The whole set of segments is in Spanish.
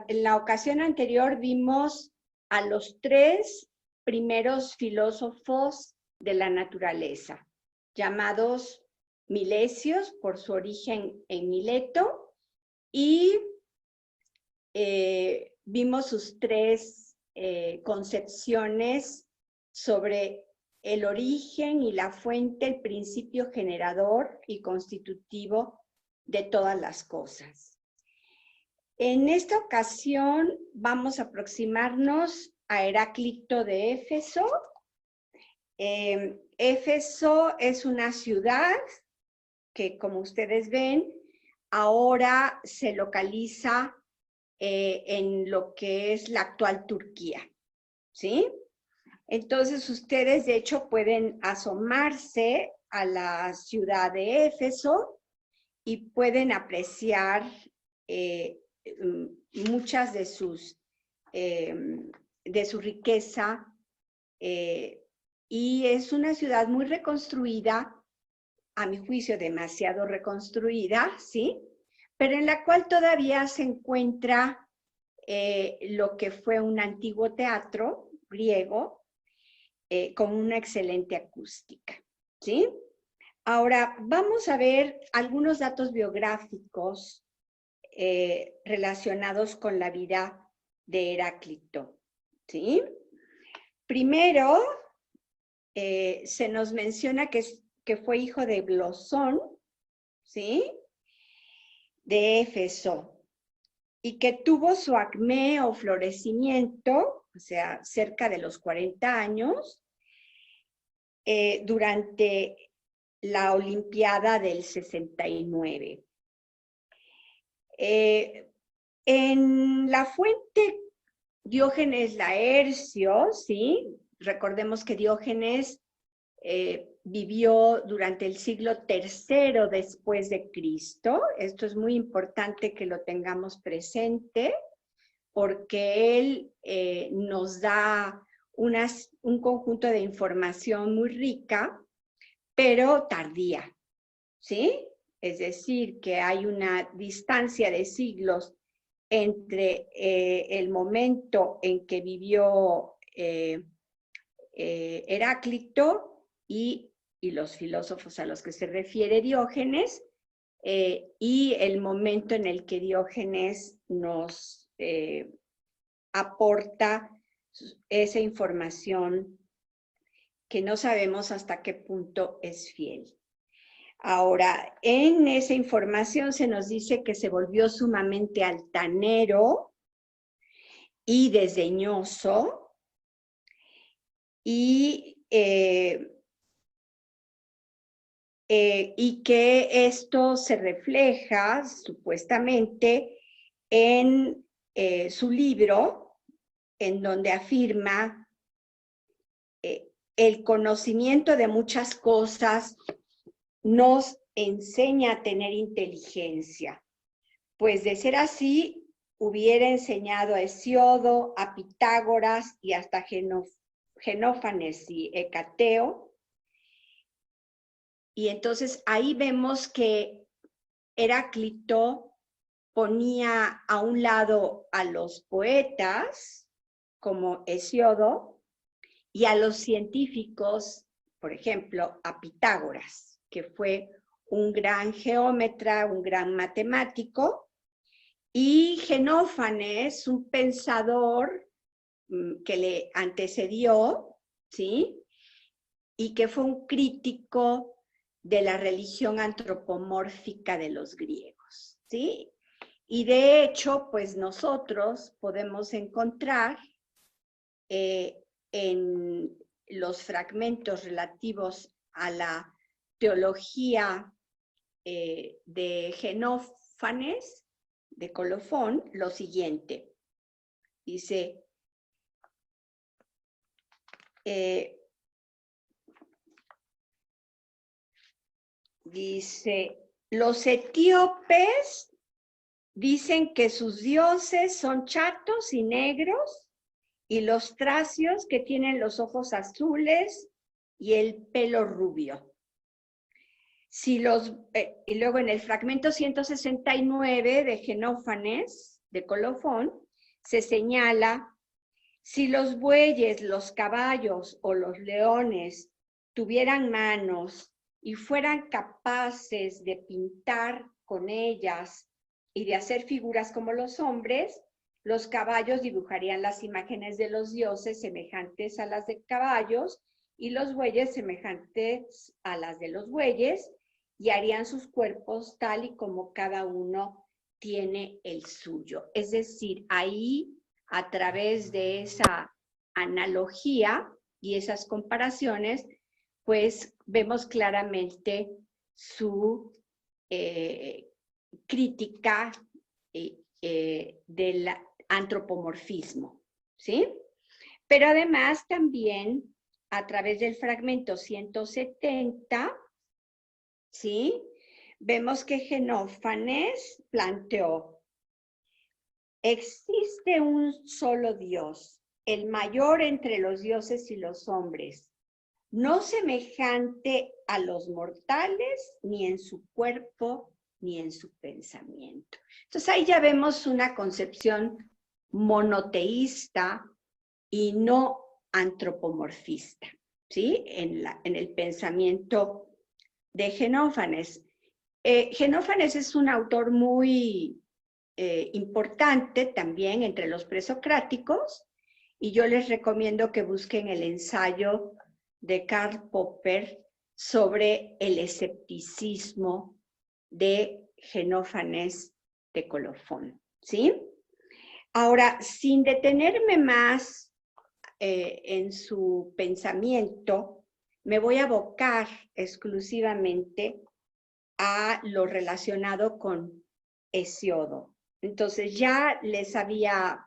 en la ocasión anterior vimos a los 3 primeros filósofos de la naturaleza, llamados milesios por su origen en Mileto, y vimos sus 3 concepciones sobre el origen y la fuente, el principio generador y constitutivo de todas las cosas. En esta ocasión vamos a aproximarnos a Heráclito de Éfeso. Éfeso es una ciudad que, como ustedes ven, ahora se localiza en lo que es la actual Turquía, ¿sí? Entonces, ustedes, de hecho, pueden asomarse a la ciudad de Éfeso y pueden apreciar muchas de su riqueza, y es una ciudad muy reconstruida, a mi juicio demasiado reconstruida, ¿sí? Pero en la cual todavía se encuentra lo que fue un antiguo teatro griego, con una excelente acústica, ¿sí? Ahora, vamos a ver algunos datos biográficos relacionados con la vida de Heráclito, ¿sí? Primero, se nos menciona que fue hijo de Blosón, ¿sí? De Éfeso, y que tuvo su acmé o florecimiento, o sea, cerca de los 40 años, durante la Olimpiada del 69. En la fuente Diógenes Laercio, ¿sí? Recordemos que Diógenes vivió durante el siglo III después de Cristo. Esto es muy importante que lo tengamos presente, porque él nos da un conjunto de información muy rica, pero tardía, ¿sí? Es decir, que hay una distancia de siglos entre el momento en que vivió Heráclito y los filósofos a los que se refiere Diógenes, y el momento en el que Diógenes nos aporta esa información que no sabemos hasta qué punto es fiel. Ahora, en esa información se nos dice que se volvió sumamente altanero y desdeñoso, y que esto se refleja supuestamente en su libro, en donde afirma el conocimiento de muchas cosas nos enseña a tener inteligencia, pues de ser así hubiera enseñado a Hesiodo, a Pitágoras y hasta Genófanes y Hecateo. Y entonces ahí vemos que Heráclito ponía a un lado a los poetas, como Hesiodo, y a los científicos, por ejemplo, a Pitágoras, que fue un gran geómetra, un gran matemático, y Genófanes, un pensador que le antecedió, ¿sí? Y que fue un crítico de la religión antropomórfica de los griegos, ¿sí? Y de hecho, pues nosotros podemos encontrar en los fragmentos relativos a la teología de Genófanes, de Colofón, lo siguiente. Dice, los etíopes dicen que sus dioses son chatos y negros, y los tracios que tienen los ojos azules y el pelo rubio. Y luego en el fragmento 169 de Genófanes de Colofón, se señala: si los bueyes, los caballos o los leones tuvieran manos y fueran capaces de pintar con ellas y de hacer figuras como los hombres, los caballos dibujarían las imágenes de los dioses semejantes a las de caballos y los bueyes semejantes a las de los bueyes, y harían sus cuerpos tal y como cada uno tiene el suyo. Es decir, ahí, a través de esa analogía y esas comparaciones, pues vemos claramente su crítica del antropomorfismo, ¿sí? Pero además también, a través del fragmento 170, ¿sí? Vemos que Xenófanes planteó: existe un solo Dios, el mayor entre los dioses y los hombres, no semejante a los mortales, ni en su cuerpo, ni en su pensamiento. Entonces ahí ya vemos una concepción monoteísta y no antropomorfista, ¿sí? En el pensamiento de Xenófanes. Xenófanes es un autor muy importante también entre los presocráticos, y yo les recomiendo que busquen el ensayo de Karl Popper sobre el escepticismo de Xenófanes de Colofón, ¿sí? Ahora, sin detenerme más en su pensamiento, me voy a abocar exclusivamente a lo relacionado con Hesiodo. Entonces ya les había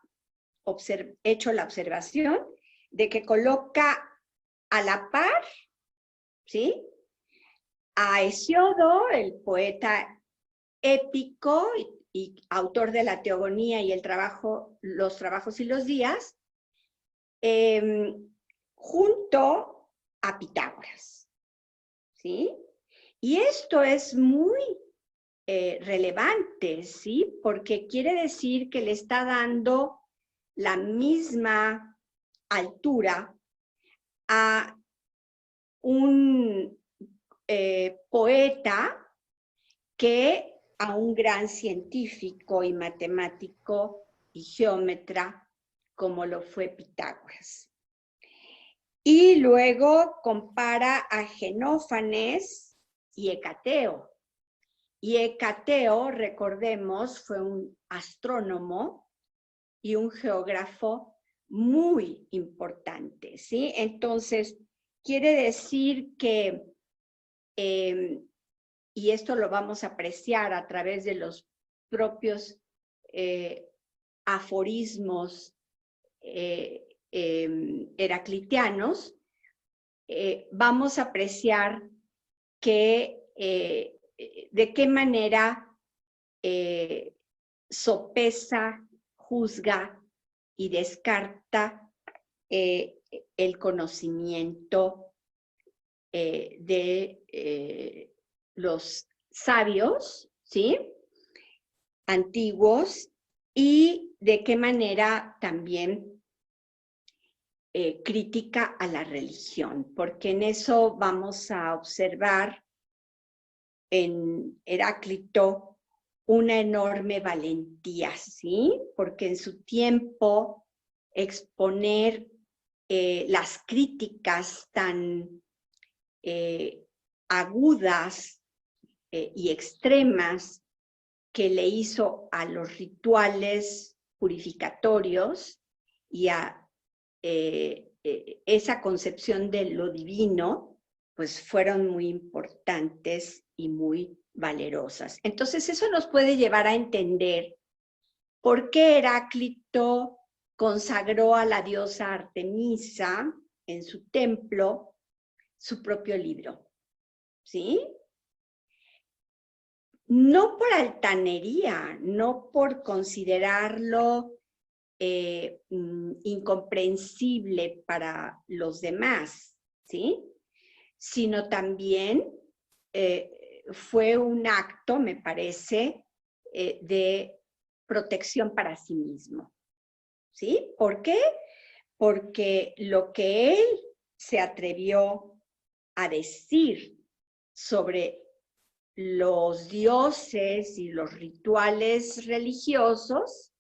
hecho la observación de que coloca a la par, ¿sí?, a Hesiodo, el poeta épico y autor de la Teogonía y los trabajos y los días, junto a Pitágoras, ¿sí? Y esto es muy relevante, ¿sí? Porque quiere decir que le está dando la misma altura a un poeta que a un gran científico y matemático y geómetra como lo fue Pitágoras. Y luego compara a Xenófanes y Hecateo. Y Hecateo, recordemos, fue un astrónomo y un geógrafo muy importante, ¿sí? Entonces, quiere decir que, y esto lo vamos a apreciar a través de los propios aforismos heraclitianos, vamos a apreciar que de qué manera sopesa, juzga y descarta el conocimiento de los sabios, ¿sí?, antiguos, y de qué manera también critica a la religión, porque en eso vamos a observar en Heráclito una enorme valentía, ¿sí? Porque en su tiempo exponer las críticas tan agudas y extremas que le hizo a los rituales purificatorios y a esa concepción de lo divino, pues fueron muy importantes y muy valerosas. Entonces eso nos puede llevar a entender por qué Heráclito consagró a la diosa Artemisa en su templo su propio libro, ¿sí? No por altanería, no por considerarlo incomprensible para los demás, ¿sí?, sino también fue un acto, me parece, de protección para sí mismo. ¿Sí? ¿Por qué? Porque lo que él se atrevió a decir sobre los dioses y los rituales religiosos,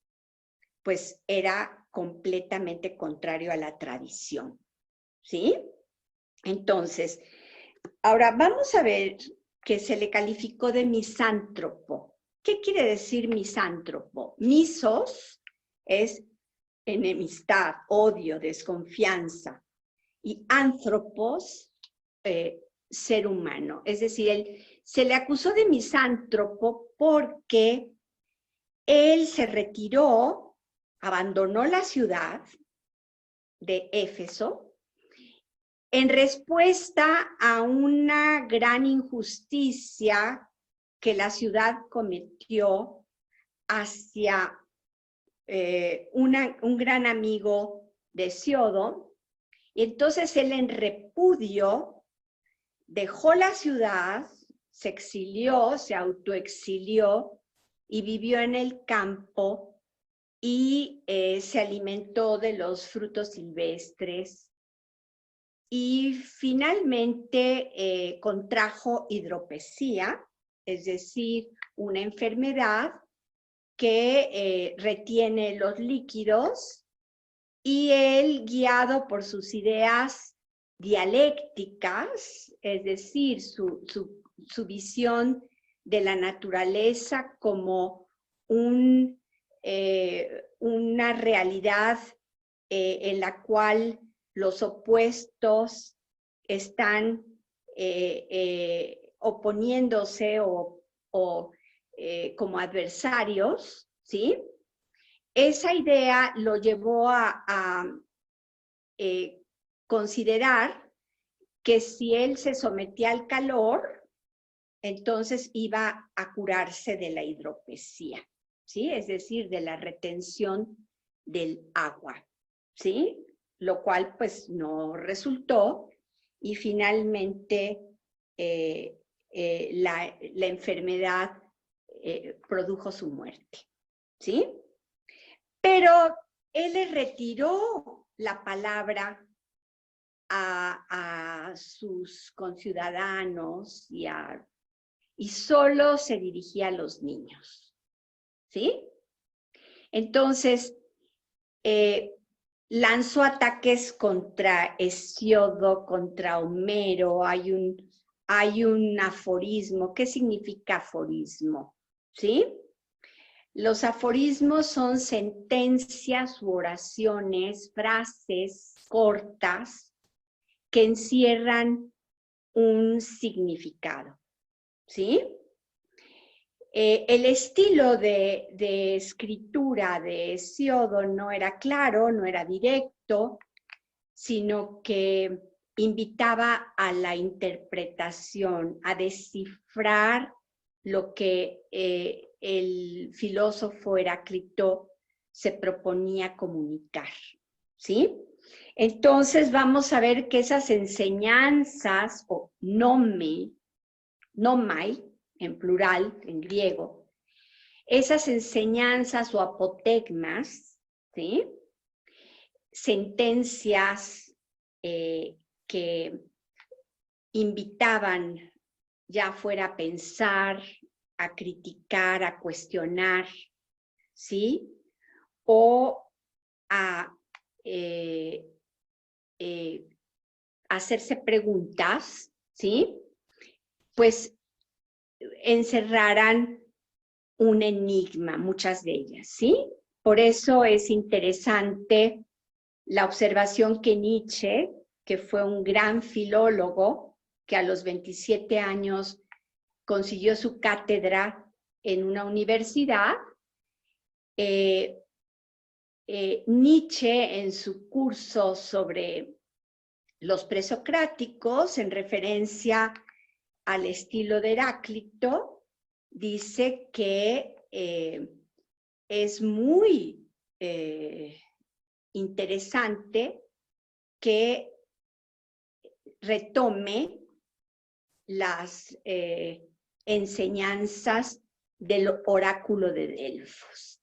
pues era completamente contrario a la tradición. ¿Sí? Entonces, ahora vamos a ver que se le calificó de misántropo. ¿Qué quiere decir misántropo? Misos es enemistad, odio, desconfianza. Y anthropos, ser humano. Es decir, se le acusó de misántropo porque él se retiró, abandonó la ciudad de Éfeso en respuesta a una gran injusticia que la ciudad cometió hacia un gran amigo de Hesíodo. Y entonces él, en repudio, dejó la ciudad, se exilió, se autoexilió y vivió en el campo y se alimentó de los frutos silvestres y finalmente contrajo hidropesía, es decir, una enfermedad que retiene los líquidos, y él, guiado por sus ideas dialécticas, es decir, su visión de la naturaleza como una realidad en la cual los opuestos están oponiéndose o como adversarios, ¿sí? Esa idea lo llevó a considerar que si él se sometía al calor, entonces iba a curarse de la hidropesía, ¿sí? Es decir, de la retención del agua, ¿sí? Lo cual pues no resultó y finalmente la enfermedad produjo su muerte, ¿sí? Pero él le retiró la palabra a sus conciudadanos y solo se dirigía a los niños, ¿sí? Entonces, lanzó ataques contra Hesíodo, contra Homero. Hay un aforismo. ¿Qué significa aforismo? ¿Sí? Los aforismos son sentencias u oraciones, frases cortas que encierran un significado, ¿sí? El estilo de escritura de Hesíodo no era claro, no era directo, sino que invitaba a la interpretación, a descifrar lo que el filósofo Heráclito se proponía comunicar, ¿sí? Entonces vamos a ver que esas enseñanzas, o nomai, en plural, en griego, esas enseñanzas o apotegmas, ¿sí? Sentencias que invitaban ya fuera a pensar, a criticar, a cuestionar, ¿sí? O a hacerse preguntas, ¿sí? Pues encerrarán un enigma, muchas de ellas, ¿sí? Por eso es interesante la observación que Nietzsche, que fue un gran filólogo, que a los 27 años consiguió su cátedra en una universidad, Nietzsche, en su curso sobre los presocráticos, en referencia al estilo de Heráclito, dice que es muy interesante que retome las enseñanzas del oráculo de Delfos.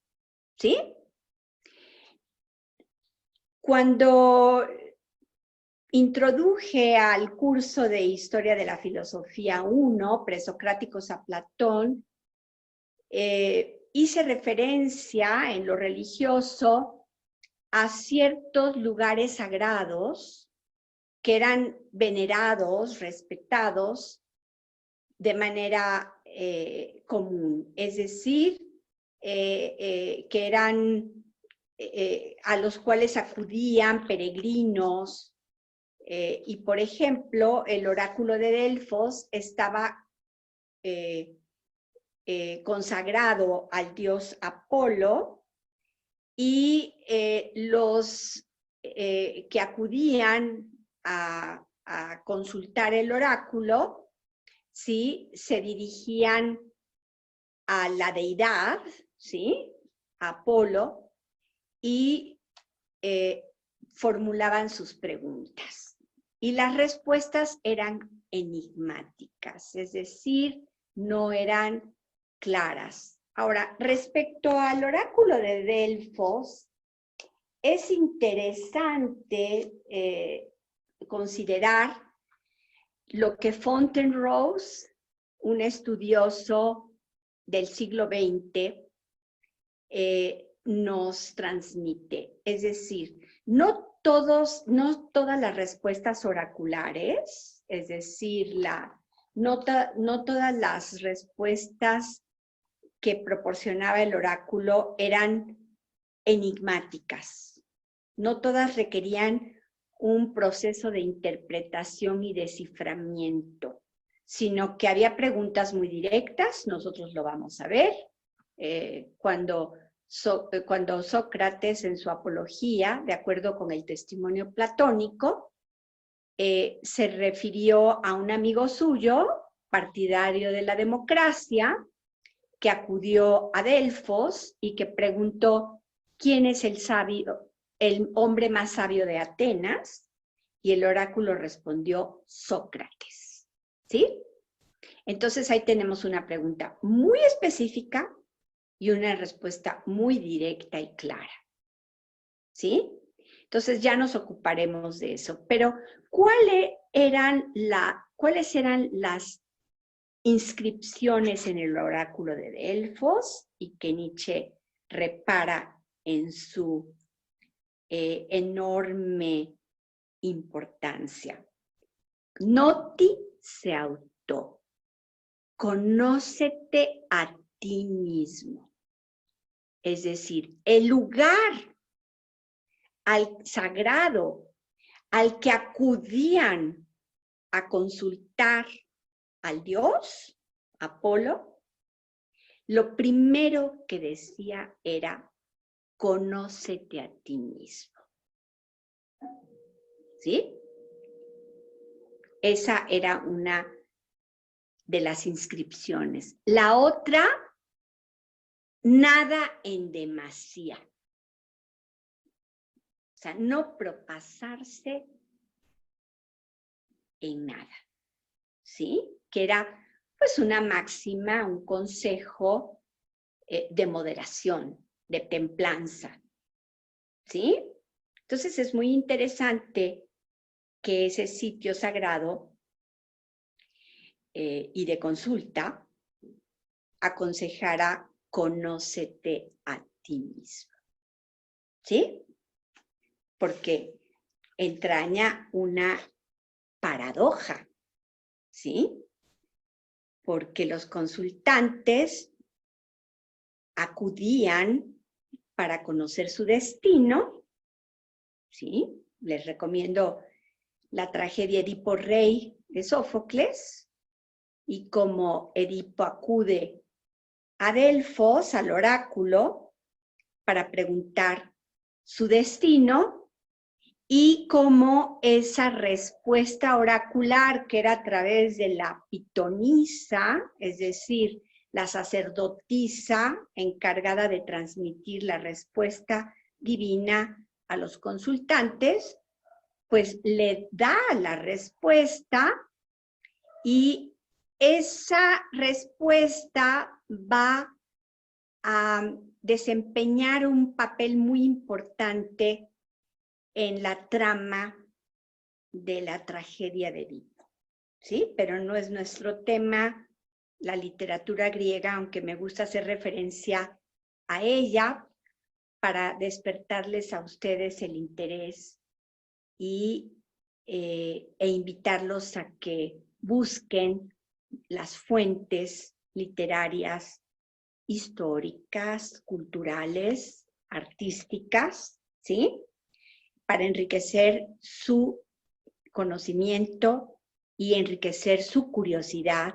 ¿Sí? Cuando introduje al curso de Historia de la Filosofía 1, presocráticos a Platón, hice referencia en lo religioso a ciertos lugares sagrados que eran venerados, respetados de manera común, es decir, que eran a los cuales acudían peregrinos, y por ejemplo, el oráculo de Delfos estaba consagrado al dios Apolo, y los que acudían a consultar el oráculo, ¿sí?, se dirigían a la deidad, ¿sí?, a Apolo, y formulaban sus preguntas. Y las respuestas eran enigmáticas, es decir, no eran claras. Ahora, respecto al oráculo de Delfos, es interesante considerar lo que Fontenrose, un estudioso del siglo XX, nos transmite. Es decir, no todas las respuestas oraculares, es decir, no todas las respuestas que proporcionaba el oráculo eran enigmáticas. No todas requerían un proceso de interpretación y desciframiento, sino que había preguntas muy directas, nosotros lo vamos a ver, cuando Sócrates en su apología, de acuerdo con el testimonio platónico, se refirió a un amigo suyo, partidario de la democracia, que acudió a Delfos y que preguntó quién es el hombre más sabio de Atenas, y el oráculo respondió Sócrates. ¿Sí? Entonces ahí tenemos una pregunta muy específica y una respuesta muy directa y clara. ¿Sí? Entonces ya nos ocuparemos de eso. Pero, ¿cuáles eran las inscripciones en el oráculo de Delfos y que Nietzsche repara en su enorme importancia? Noti se auto. Conócete a ti mismo. Es decir, el lugar al sagrado al que acudían a consultar al dios, Apolo, lo primero que decía era, conócete a ti mismo. ¿Sí? Esa era una de las inscripciones. La otra, nada en demasía. O sea, no propasarse en nada. ¿Sí? Que era pues una máxima, un consejo de moderación, de templanza. ¿Sí? Entonces es muy interesante que ese sitio sagrado y de consulta aconsejara conócete a ti mismo. ¿Sí? Porque entraña una paradoja. ¿Sí? Porque los consultantes acudían para conocer su destino. ¿Sí? Les recomiendo la tragedia Edipo Rey de Sófocles, y como Edipo acude a Delfos, al oráculo, para preguntar su destino, y cómo esa respuesta oracular, que era a través de la pitonisa, es decir, la sacerdotisa encargada de transmitir la respuesta divina a los consultantes, pues le da la respuesta, y esa respuesta va a desempeñar un papel muy importante en la trama de la tragedia de Edipo, ¿sí? Pero no es nuestro tema la literatura griega, aunque me gusta hacer referencia a ella para despertarles a ustedes el interés e invitarlos a que busquen las fuentes literarias, históricas, culturales, artísticas, ¿sí? Para enriquecer su conocimiento y enriquecer su curiosidad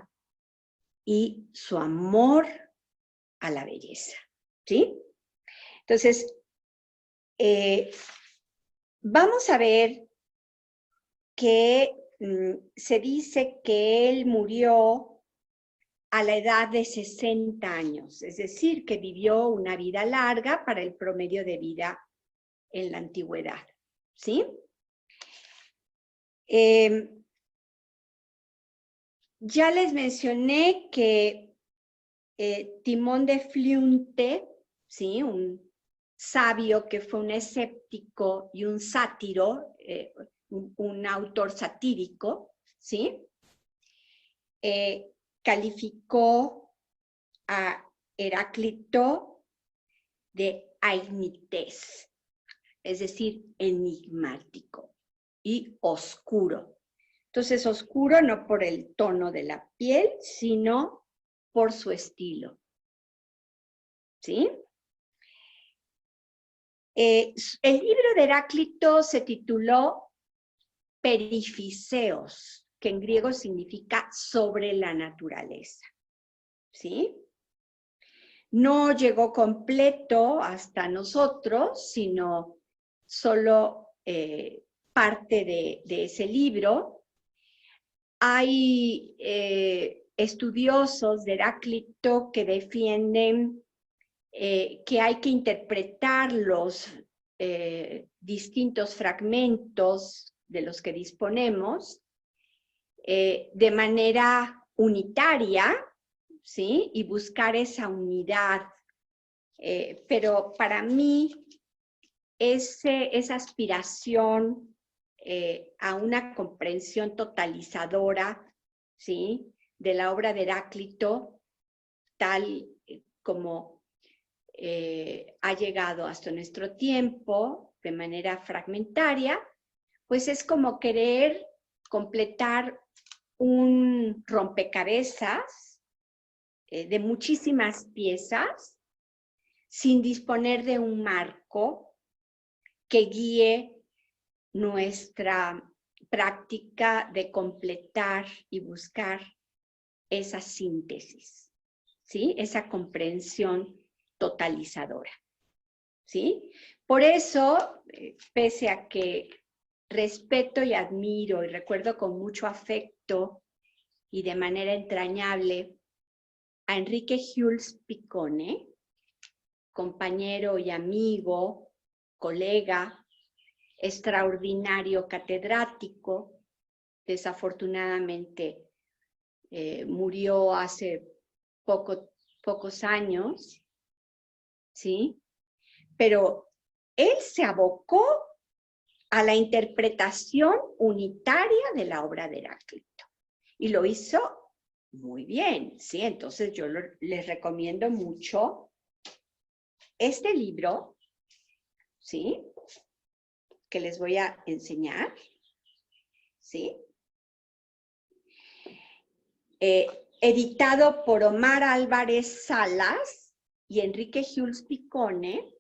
y su amor a la belleza, ¿sí? Entonces, vamos a ver que se dice que él murió a la edad de 60 años, es decir, que vivió una vida larga para el promedio de vida en la antigüedad, ¿sí? Ya les mencioné que Timón de Fliunte, ¿sí? Un sabio que fue un escéptico y un sátiro, un autor satírico, ¿sí? Calificó a Heráclito de aignites, es decir, enigmático y oscuro. Entonces, oscuro no por el tono de la piel, sino por su estilo, ¿sí? El libro de Heráclito se tituló Perifiseos, que en griego significa sobre la naturaleza, ¿sí? No llegó completo hasta nosotros, sino solo parte de ese libro. Hay estudiosos de Heráclito que defienden que hay que interpretar los distintos fragmentos de los que disponemos de manera unitaria, ¿sí? Y buscar esa unidad. Pero para mí, esa aspiración a una comprensión totalizadora, ¿sí? De la obra de Heráclito, tal como ha llegado hasta nuestro tiempo de manera fragmentaria, pues es como querer completar un rompecabezas de muchísimas piezas sin disponer de un marco que guíe nuestra práctica de completar y buscar esa síntesis, ¿sí? Esa comprensión totalizadora, ¿sí? Por eso, pese a que respeto y admiro y recuerdo con mucho afecto y de manera entrañable a Enrique Jules Piccone, compañero y amigo, colega, extraordinario catedrático, desafortunadamente murió hace pocos años, ¿sí? Pero él se abocó a la interpretación unitaria de la obra de Heráclito y lo hizo muy bien, ¿sí? Entonces yo les recomiendo mucho este libro, ¿sí? Que les voy a enseñar, ¿sí? Editado por Omar Álvarez Salas y Enrique Jules Piccone,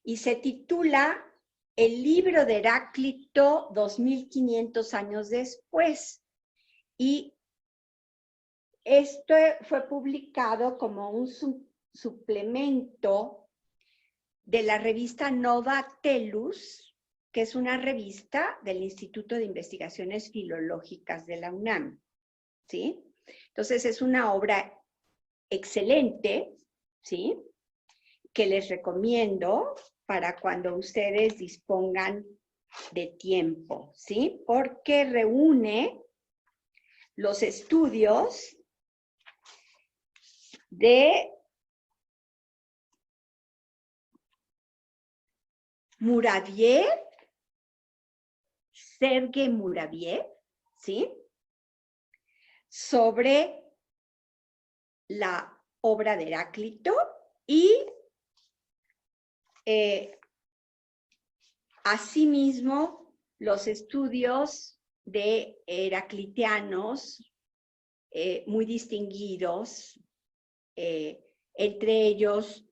y se titula El libro de Heráclito 2500 años después. Y esto fue publicado como un suplemento de la revista Nova Tellus, que es una revista del Instituto de Investigaciones Filológicas de la UNAM, ¿sí? Entonces es una obra excelente, ¿sí? Que les recomiendo para cuando ustedes dispongan de tiempo, ¿sí? Porque reúne los estudios de Muraviev, Sergei Muraviev, ¿sí? Sobre la obra de Heráclito y asimismo los estudios de heraclitianos muy distinguidos, entre ellos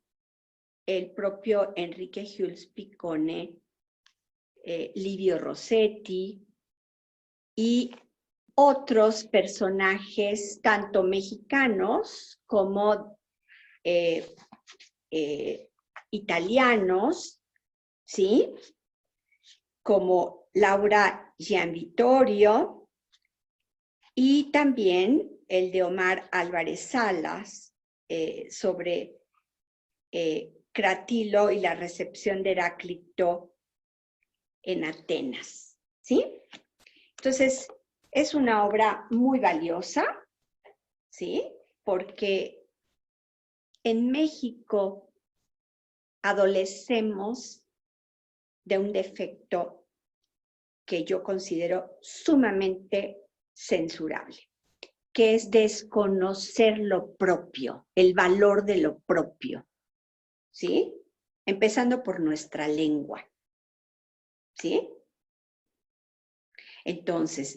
el propio Enrique Jules Piccone, Livio Rossetti y otros personajes tanto mexicanos como italianos, ¿sí? Como Laura Gianvittorio y también el de Omar Álvarez Salas sobre Cratilo y la recepción de Heráclito en Atenas, ¿sí? Entonces, es una obra muy valiosa, ¿sí? Porque en México adolecemos de un defecto que yo considero sumamente censurable, que es desconocer lo propio, el valor de lo propio, ¿sí? Empezando por nuestra lengua, ¿sí? Entonces,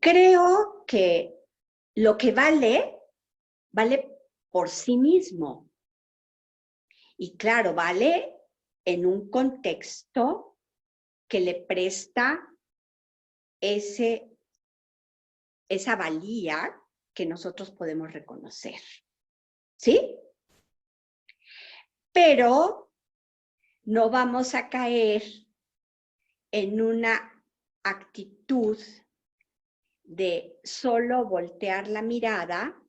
creo que lo que vale por sí mismo. Y claro, vale en un contexto que le presta esa valía que nosotros podemos reconocer, ¿sí? Pero no vamos a caer en una actitud de solo voltear la mirada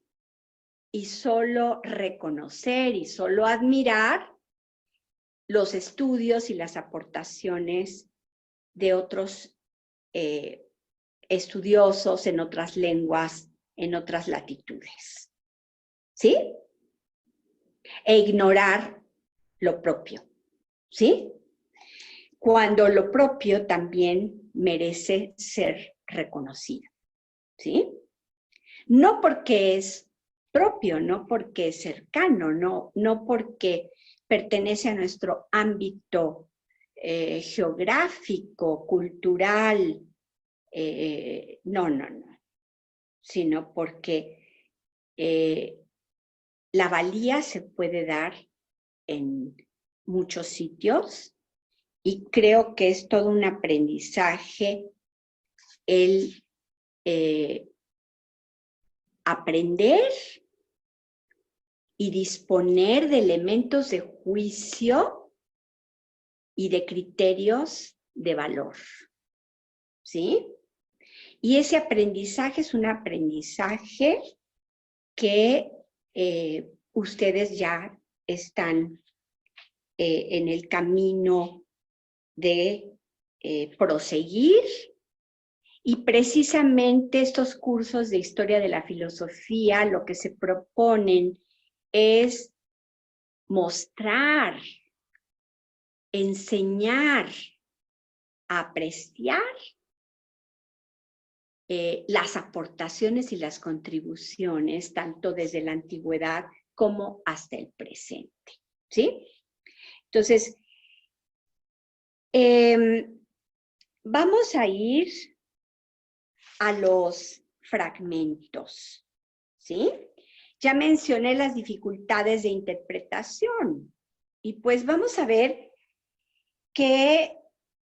y solo reconocer y solo admirar los estudios y las aportaciones de otros estudiosos en otras lenguas, en otras latitudes, ¿sí? E ignorar lo propio, ¿sí? Cuando lo propio también merece ser reconocido, ¿sí? No porque es propio, no porque es cercano, no porque pertenece a nuestro ámbito geográfico, cultural, no, sino porque la valía se puede dar en muchos sitios y creo que es todo un aprendizaje el aprender y disponer de elementos de juicio y de criterios de valor, ¿sí? Y ese aprendizaje es un aprendizaje que ustedes ya están en el camino de proseguir, y precisamente estos cursos de historia de la filosofía lo que se proponen es mostrar, enseñar, apreciar las aportaciones y las contribuciones, tanto desde la antigüedad como hasta el presente, ¿sí? Entonces, vamos a ir a los fragmentos, ¿sí? Ya mencioné las dificultades de interpretación, y pues vamos a ver que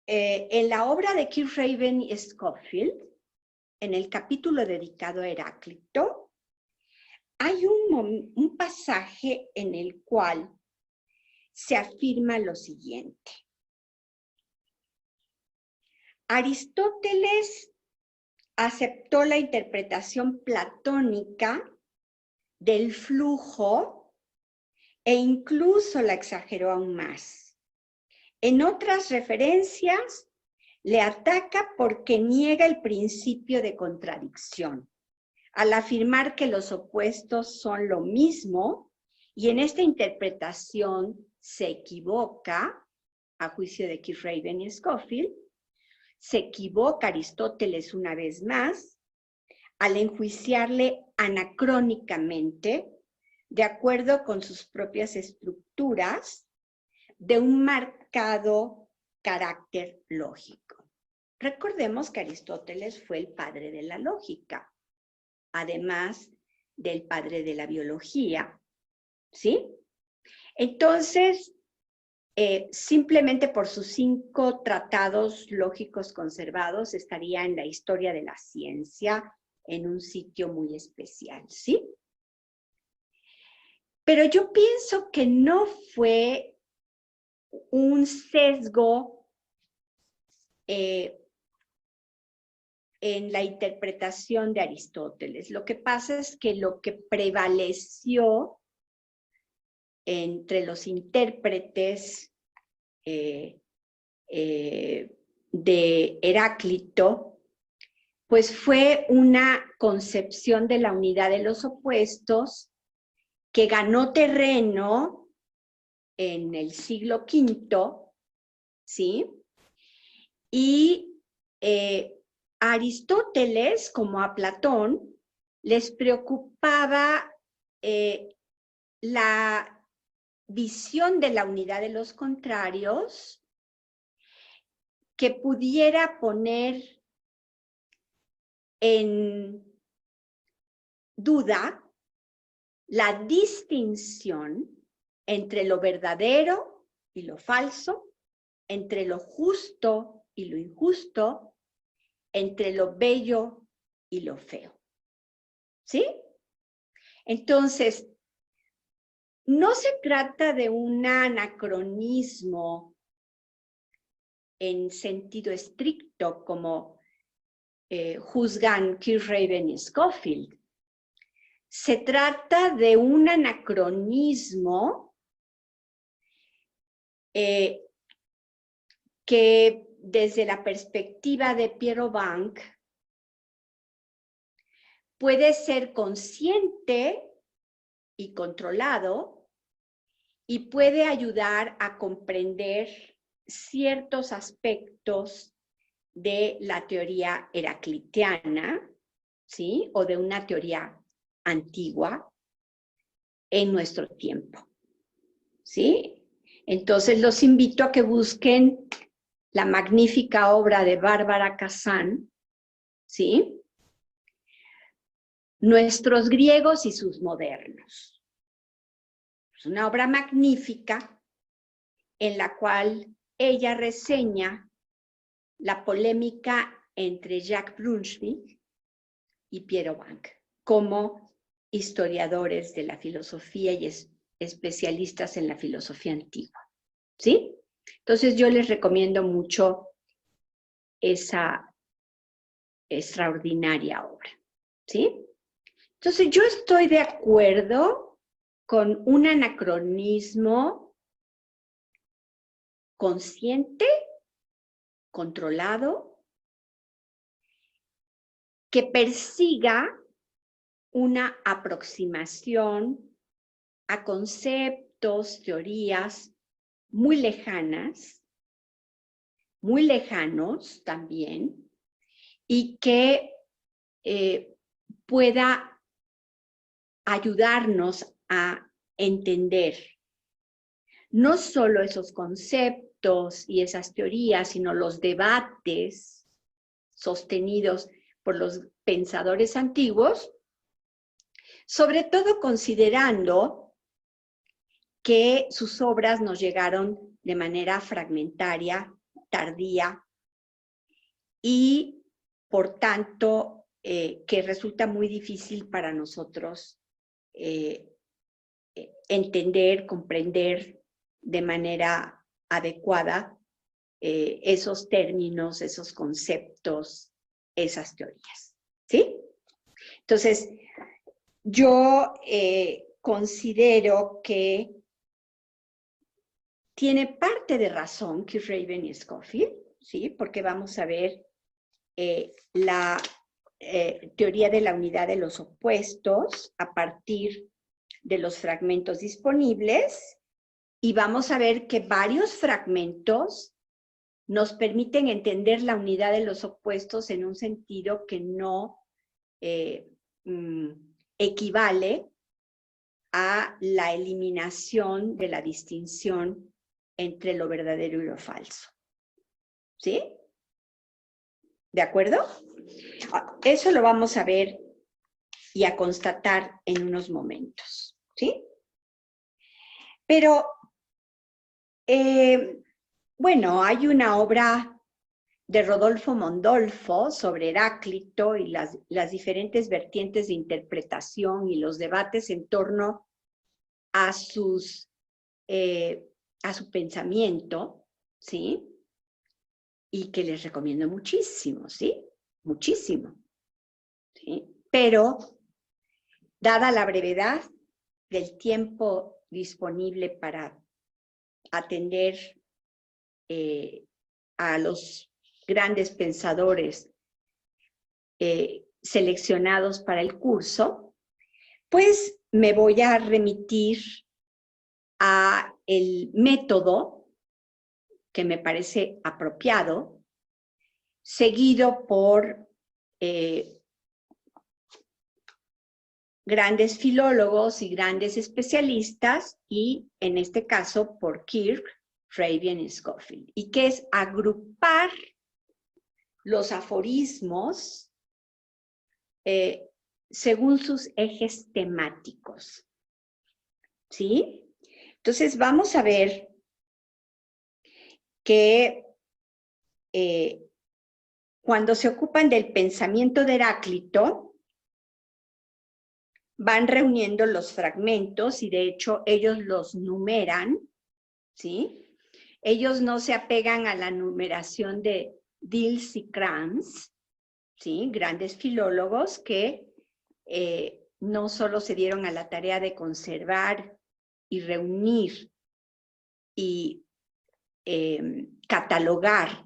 en la obra de Keith Raven y Scofield, en el capítulo dedicado a Heráclito, hay un pasaje en el cual se afirma lo siguiente. Aristóteles aceptó la interpretación platónica del flujo e incluso la exageró aún más. En otras referencias, le ataca porque niega el principio de contradicción, al afirmar que los opuestos son lo mismo, y en esta interpretación se equivoca, a juicio de Keith Raven y Scofield, se equivoca Aristóteles una vez más al enjuiciarle anacrónicamente, de acuerdo con sus propias estructuras, de un marcado carácter lógico. Recordemos que Aristóteles fue el padre de la lógica, además del padre de la biología, ¿sí? Entonces, simplemente por sus 5 tratados lógicos conservados, estaría en la historia de la ciencia, en un sitio muy especial, ¿sí? Pero yo pienso que no fue un sesgo en la interpretación de Aristóteles. Lo que pasa es que lo que prevaleció entre los intérpretes de Heráclito, pues fue una concepción de la unidad de los opuestos que ganó terreno en el siglo V, ¿sí? Y a Aristóteles, como a Platón, les preocupaba la visión de la unidad de los contrarios que pudiera poner en duda la distinción entre lo verdadero y lo falso, entre lo justo y lo injusto, entre lo bello y lo feo. ¿Sí? Entonces, no se trata de un anacronismo en sentido estricto como juzgan Keith Raven y Scofield. Se trata de un anacronismo que desde la perspectiva de Piero Bank puede ser consciente y controlado y puede ayudar a comprender ciertos aspectos de la teoría heraclitiana, ¿sí? O de una teoría antigua en nuestro tiempo, ¿sí? Entonces los invito a que busquen la magnífica obra de Bárbara Kazan, ¿sí? Nuestros griegos y sus modernos. Es una obra magnífica en la cual ella reseña la polémica entre Jacques Brunswick y Piero Bank como historiadores de la filosofía y especialistas en la filosofía antigua, ¿sí? Entonces yo les recomiendo mucho esa extraordinaria obra, ¿sí? Entonces yo estoy de acuerdo con un anacronismo consciente, controlado, que persiga una aproximación a conceptos, teorías muy lejanas, muy lejanos también, y que pueda ayudarnos a entender no solo esos conceptos y esas teorías, sino los debates sostenidos por los pensadores antiguos, sobre todo considerando que sus obras nos llegaron de manera fragmentaria, tardía, y por tanto que resulta muy difícil para nosotros entender, comprender de manera adecuada esos términos, esos conceptos, esas teorías, ¿sí? Entonces, yo considero que tiene parte de razón Keith Raven y Scofield, ¿sí? Porque vamos a ver la teoría de la unidad de los opuestos a partir de los fragmentos disponibles Y vamos a ver que varios fragmentos nos permiten entender la unidad de los opuestos en un sentido que no equivale a la eliminación de la distinción entre lo verdadero y lo falso. ¿Sí? ¿De acuerdo? Eso lo vamos a ver y a constatar en unos momentos. ¿Sí? Pero, bueno, hay una obra de Rodolfo Mondolfo sobre Heráclito y las diferentes vertientes de interpretación y los debates en torno a su pensamiento, ¿sí? Y que les recomiendo muchísimo, ¿sí? Muchísimo, ¿sí? Pero, dada la brevedad del tiempo disponible para atender a los grandes pensadores seleccionados para el curso, pues me voy a remitir a el método que me parece apropiado, seguido por grandes filólogos y grandes especialistas, y en este caso por Kirk, Fabian y Scofield, y que es agrupar los aforismos según sus ejes temáticos. ¿Sí? Entonces vamos a ver que cuando se ocupan del pensamiento de Heráclito, van reuniendo los fragmentos y de hecho ellos los numeran, ¿sí? Ellos no se apegan a la numeración de Diels y Krantz, ¿sí? Grandes filólogos que no solo se dieron a la tarea de conservar y reunir y catalogar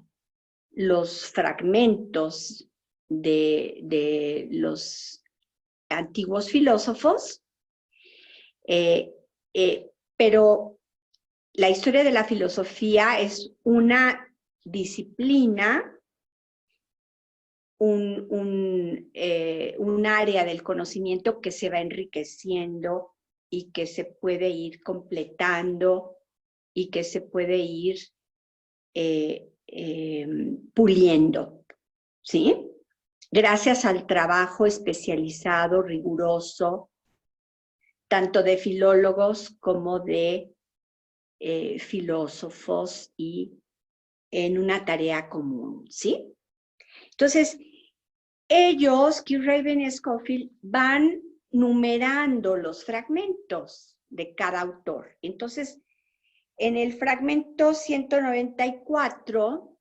los fragmentos de los antiguos filósofos, pero la historia de la filosofía es una disciplina, un área del conocimiento que se va enriqueciendo y que se puede ir completando y que se puede ir puliendo, ¿sí? Gracias al trabajo especializado, riguroso, tanto de filólogos como de filósofos y en una tarea común, ¿sí? Entonces, ellos, Kirk-Raven y Scofield, van numerando los fragmentos de cada autor. Entonces, en el fragmento 194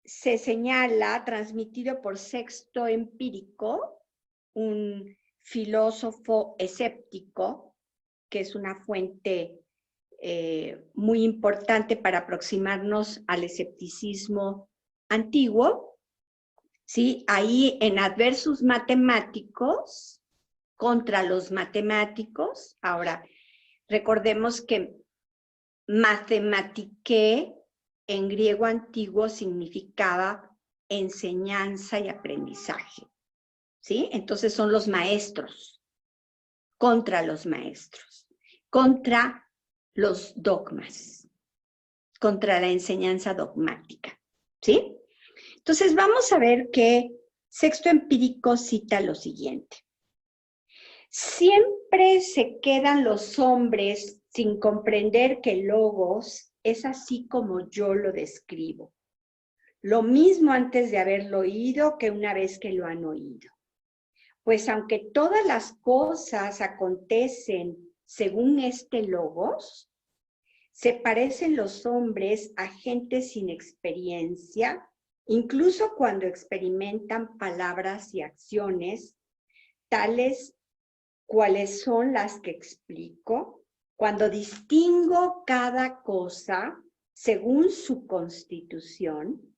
se señala, transmitido por Sexto Empírico, un filósofo escéptico, que es una fuente muy importante para aproximarnos al escepticismo antiguo, ¿sí? Ahí en Adversus Mathematicos, contra los matemáticos. Ahora, recordemos que mathematike en griego antiguo significaba enseñanza y aprendizaje, ¿sí? Entonces son los maestros, contra los maestros, contra los dogmas, contra la enseñanza dogmática, ¿sí? Entonces vamos a ver que Sexto Empírico cita lo siguiente. Siempre se quedan los hombres sin comprender que el logos es así como yo lo describo. Lo mismo antes de haberlo oído que una vez que lo han oído. Pues aunque todas las cosas acontecen según este logos, se parecen los hombres a gente sin experiencia, incluso cuando experimentan palabras y acciones, tales cuáles son las que explico, cuando distingo cada cosa según su constitución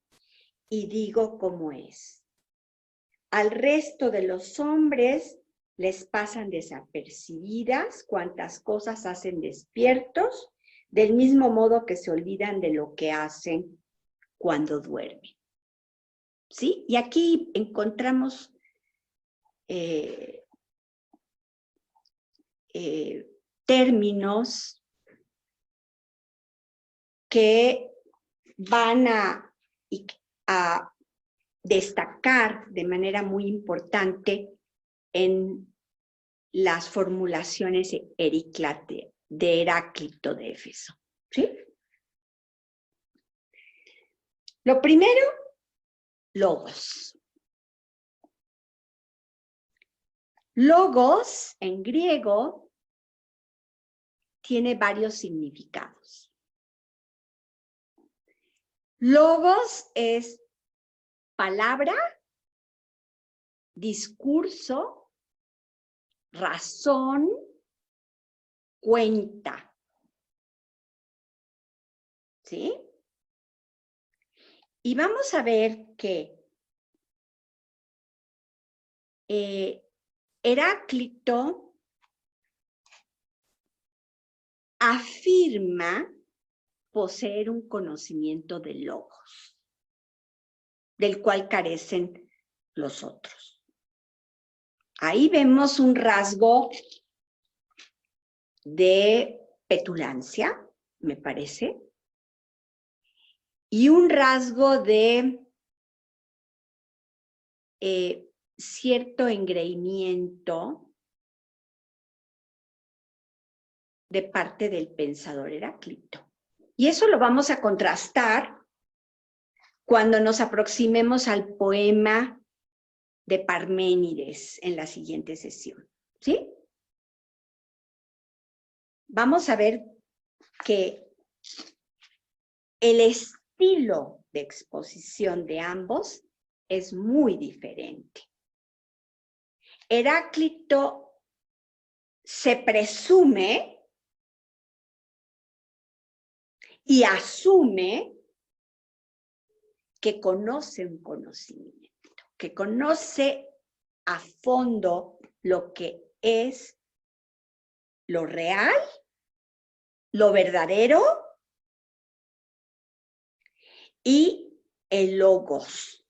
y digo cómo es. Al resto de los hombres les pasan desapercibidas, cuantas cosas hacen despiertos, del mismo modo que se olvidan de lo que hacen cuando duermen. ¿Sí? Y aquí encontramos términos que van a destacar de manera muy importante en las formulaciones de Heráclito de Éfeso. ¿Sí? Lo primero, logos. Logos en griego tiene varios significados. Logos es palabra, discurso, razón, cuenta. ¿Sí? Y vamos a ver que Heráclito afirma poseer un conocimiento de logos, del cual carecen los otros. Ahí vemos un rasgo de petulancia, me parece, y un rasgo de cierto engreimiento de parte del pensador Heráclito. Y eso lo vamos a contrastar cuando nos aproximemos al poema de Parménides en la siguiente sesión. ¿Sí? Vamos a ver que el estilo de exposición de ambos es muy diferente. Heráclito se presume y asume que conoce un conocimiento, que conoce a fondo lo que es lo real, lo verdadero y el logos.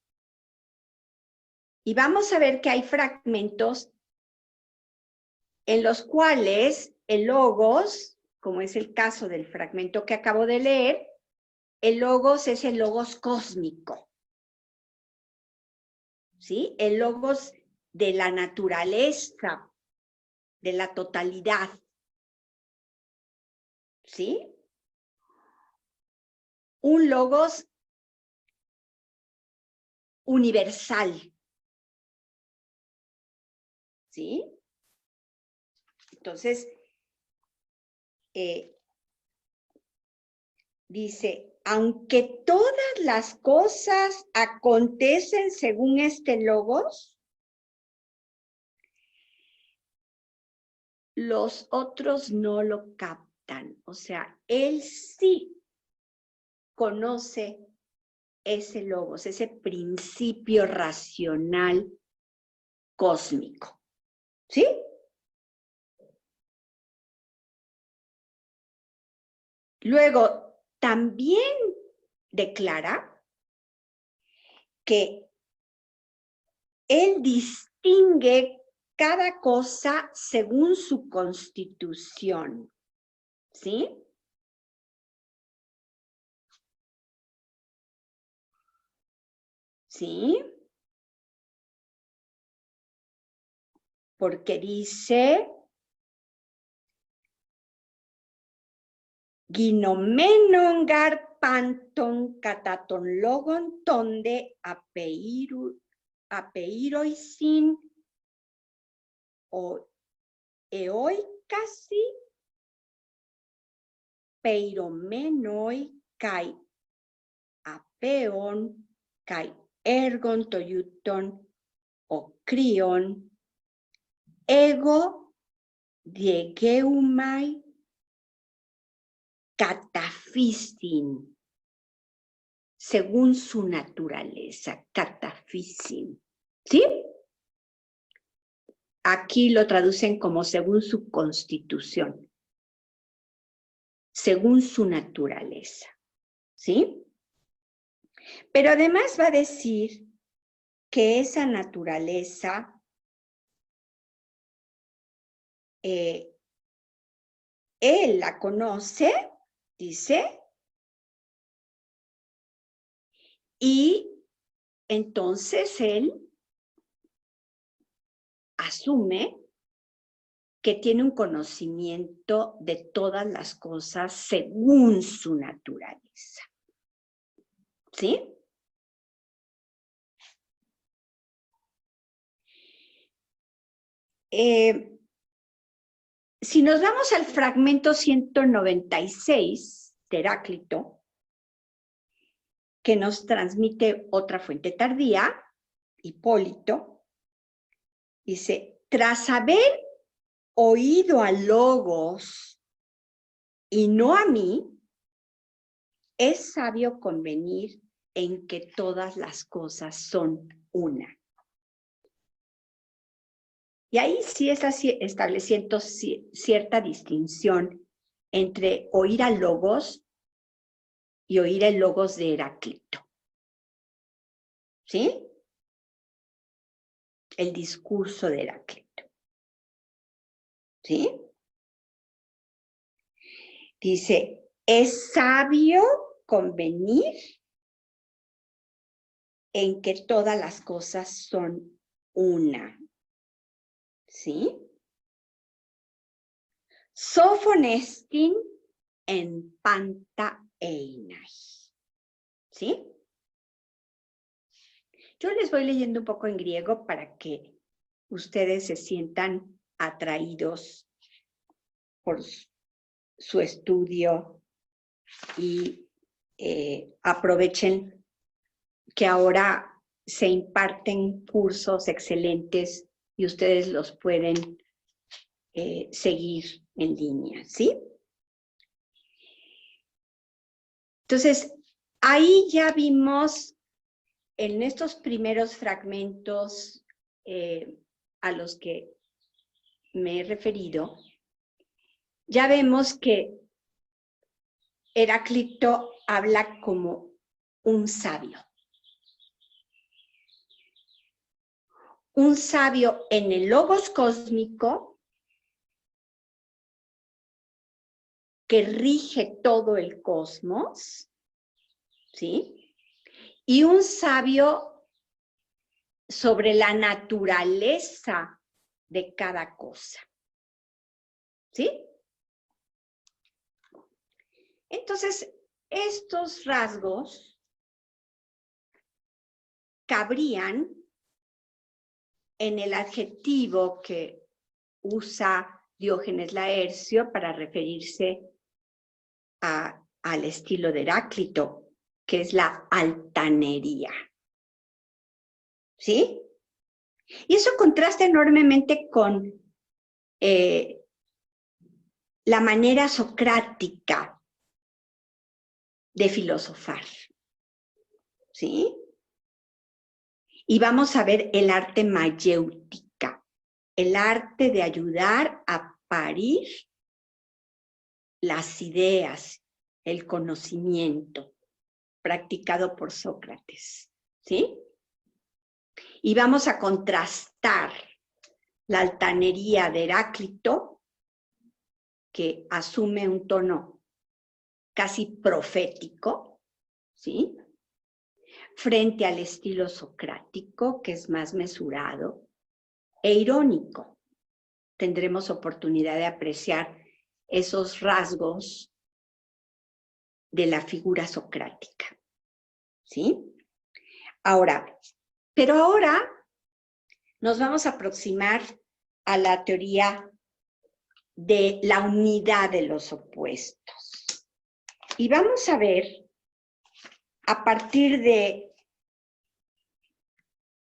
Y vamos a ver que hay fragmentos en los cuales el logos, como es el caso del fragmento que acabo de leer, el logos es el logos cósmico. ¿Sí? El logos de la naturaleza, de la totalidad. ¿Sí? Un logos universal. ¿Sí? Entonces, dice, aunque todas las cosas acontecen según este logos, los otros no lo captan. O sea, él sí conoce ese logos, ese principio racional cósmico. ¿Sí? Luego, también declara que él distingue cada cosa según su constitución. ¿Sí? ¿Sí? Porque dice, ginomenon garpanton cataton logon tonde apeiroisin o eoikasi peiromenoi kai apeon kai ergon toiuton o crion ego diegeumai catafisin, según su naturaleza, catafisin. ¿Sí? aquí lo traducen como según su constitución, según su naturaleza, ¿sí? Pero además va a decir que esa naturaleza él la conoce, dice, y entonces él asume que tiene un conocimiento de todas las cosas según su naturaleza. ¿Sí? Si nos vamos al fragmento 196 de Heráclito, que nos transmite otra fuente tardía, Hipólito, dice, tras haber oído a Logos y no a mí, es sabio convenir en que todas las cosas son una. Y ahí sí está estableciendo cierta distinción entre oír a Logos y oír el Logos de Heráclito. ¿Sí? El discurso de Heráclito. ¿Sí? Dice, es sabio convenir en que todas las cosas son una. ¿Sí? Sofonestin en panta einai. ¿Sí? Yo les voy leyendo un poco en griego para que ustedes se sientan atraídos por su estudio y aprovechen que ahora se imparten cursos excelentes y ustedes los pueden seguir en línea, ¿sí? Entonces, ahí ya vimos en estos primeros fragmentos a los que me he referido, ya vemos que Heráclito habla como un sabio. Un sabio en el logos cósmico que rige todo el cosmos, ¿sí? Y un sabio sobre la naturaleza de cada cosa, ¿sí? Entonces, estos rasgos cabrían en el adjetivo que usa Diógenes Laercio para referirse al estilo de Heráclito, que es la altanería. ¿Sí? Y eso contrasta enormemente con la manera socrática de filosofar. ¿Sí? Y vamos a ver el arte mayéutica, el arte de ayudar a parir las ideas, el conocimiento practicado por Sócrates, ¿sí? Y vamos a contrastar la altanería de Heráclito, que asume un tono casi profético, ¿sí? Frente al estilo socrático, que es más mesurado e irónico. Tendremos oportunidad de apreciar esos rasgos de la figura socrática, ¿sí? Pero ahora nos vamos a aproximar a la teoría de la unidad de los opuestos. Y vamos a ver, a partir de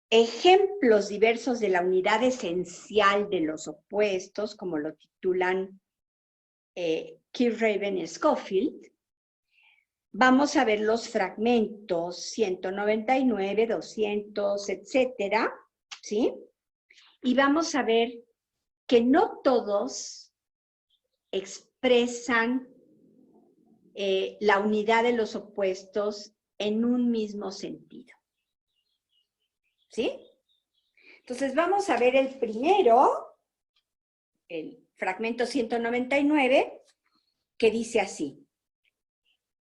ejemplos diversos de la unidad esencial de los opuestos, como lo titulan Kirchraven y Scofield, vamos a ver los fragmentos 199, 200, etcétera, ¿sí? Y vamos a ver que no todos expresan la unidad de los opuestos en un mismo sentido. ¿Sí? Entonces vamos a ver el primero, el fragmento 199, que dice así: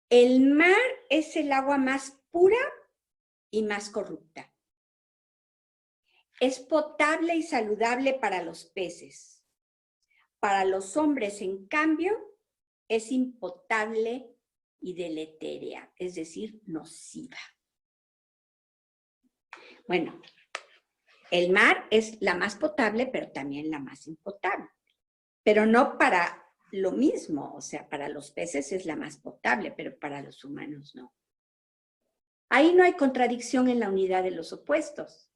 el mar es el agua más pura y más corrupta. Es potable y saludable para los peces. Para los hombres, en cambio, es impotable y deletérea, es decir, nociva. Bueno, el mar es la más potable, pero también la más impotable. Pero no para lo mismo, o sea, para los peces es la más potable, pero para los humanos no. Ahí no hay contradicción en la unidad de los opuestos.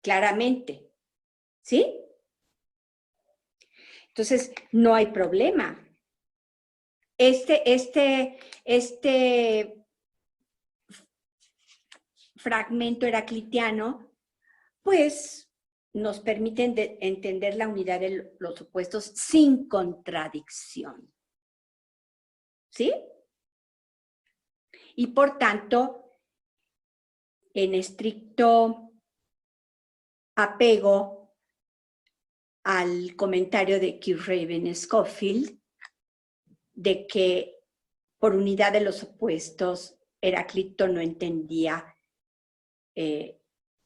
Claramente. ¿Sí? Entonces, no hay problema. Este fragmento heraclitiano, pues, nos permite entender la unidad de los opuestos sin contradicción. ¿Sí? Y por tanto, en estricto apego al comentario de Keith Schofield, de que por unidad de los opuestos, Heráclito no entendía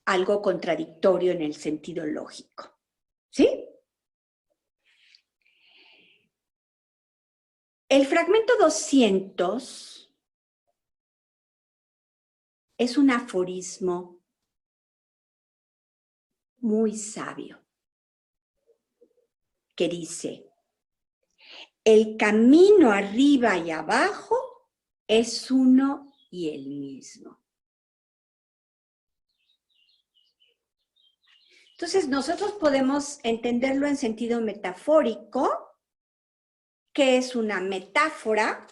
algo contradictorio en el sentido lógico. ¿Sí? El fragmento 200 es un aforismo muy sabio que dice: el camino arriba y abajo es uno y el mismo. Entonces, nosotros podemos entenderlo en sentido metafórico, que es una metáfora,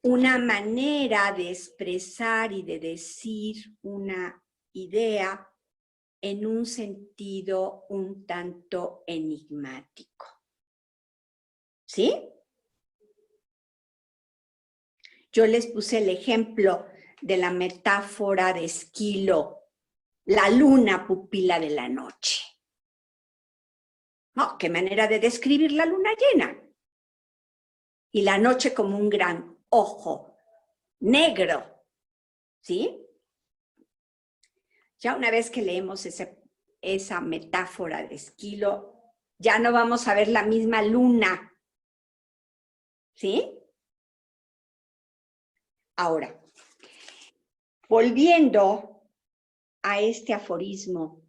una manera de expresar y de decir una idea en un sentido un tanto enigmático. ¿Sí? Yo les puse el ejemplo de la metáfora de Esquilo, la luna pupila de la noche. No, qué manera de describir la luna llena. Y la noche como un gran ojo negro. ¿Sí? Ya una vez que leemos esa metáfora de Esquilo, ya no vamos a ver la misma luna. ¿Sí? Ahora, volviendo a este aforismo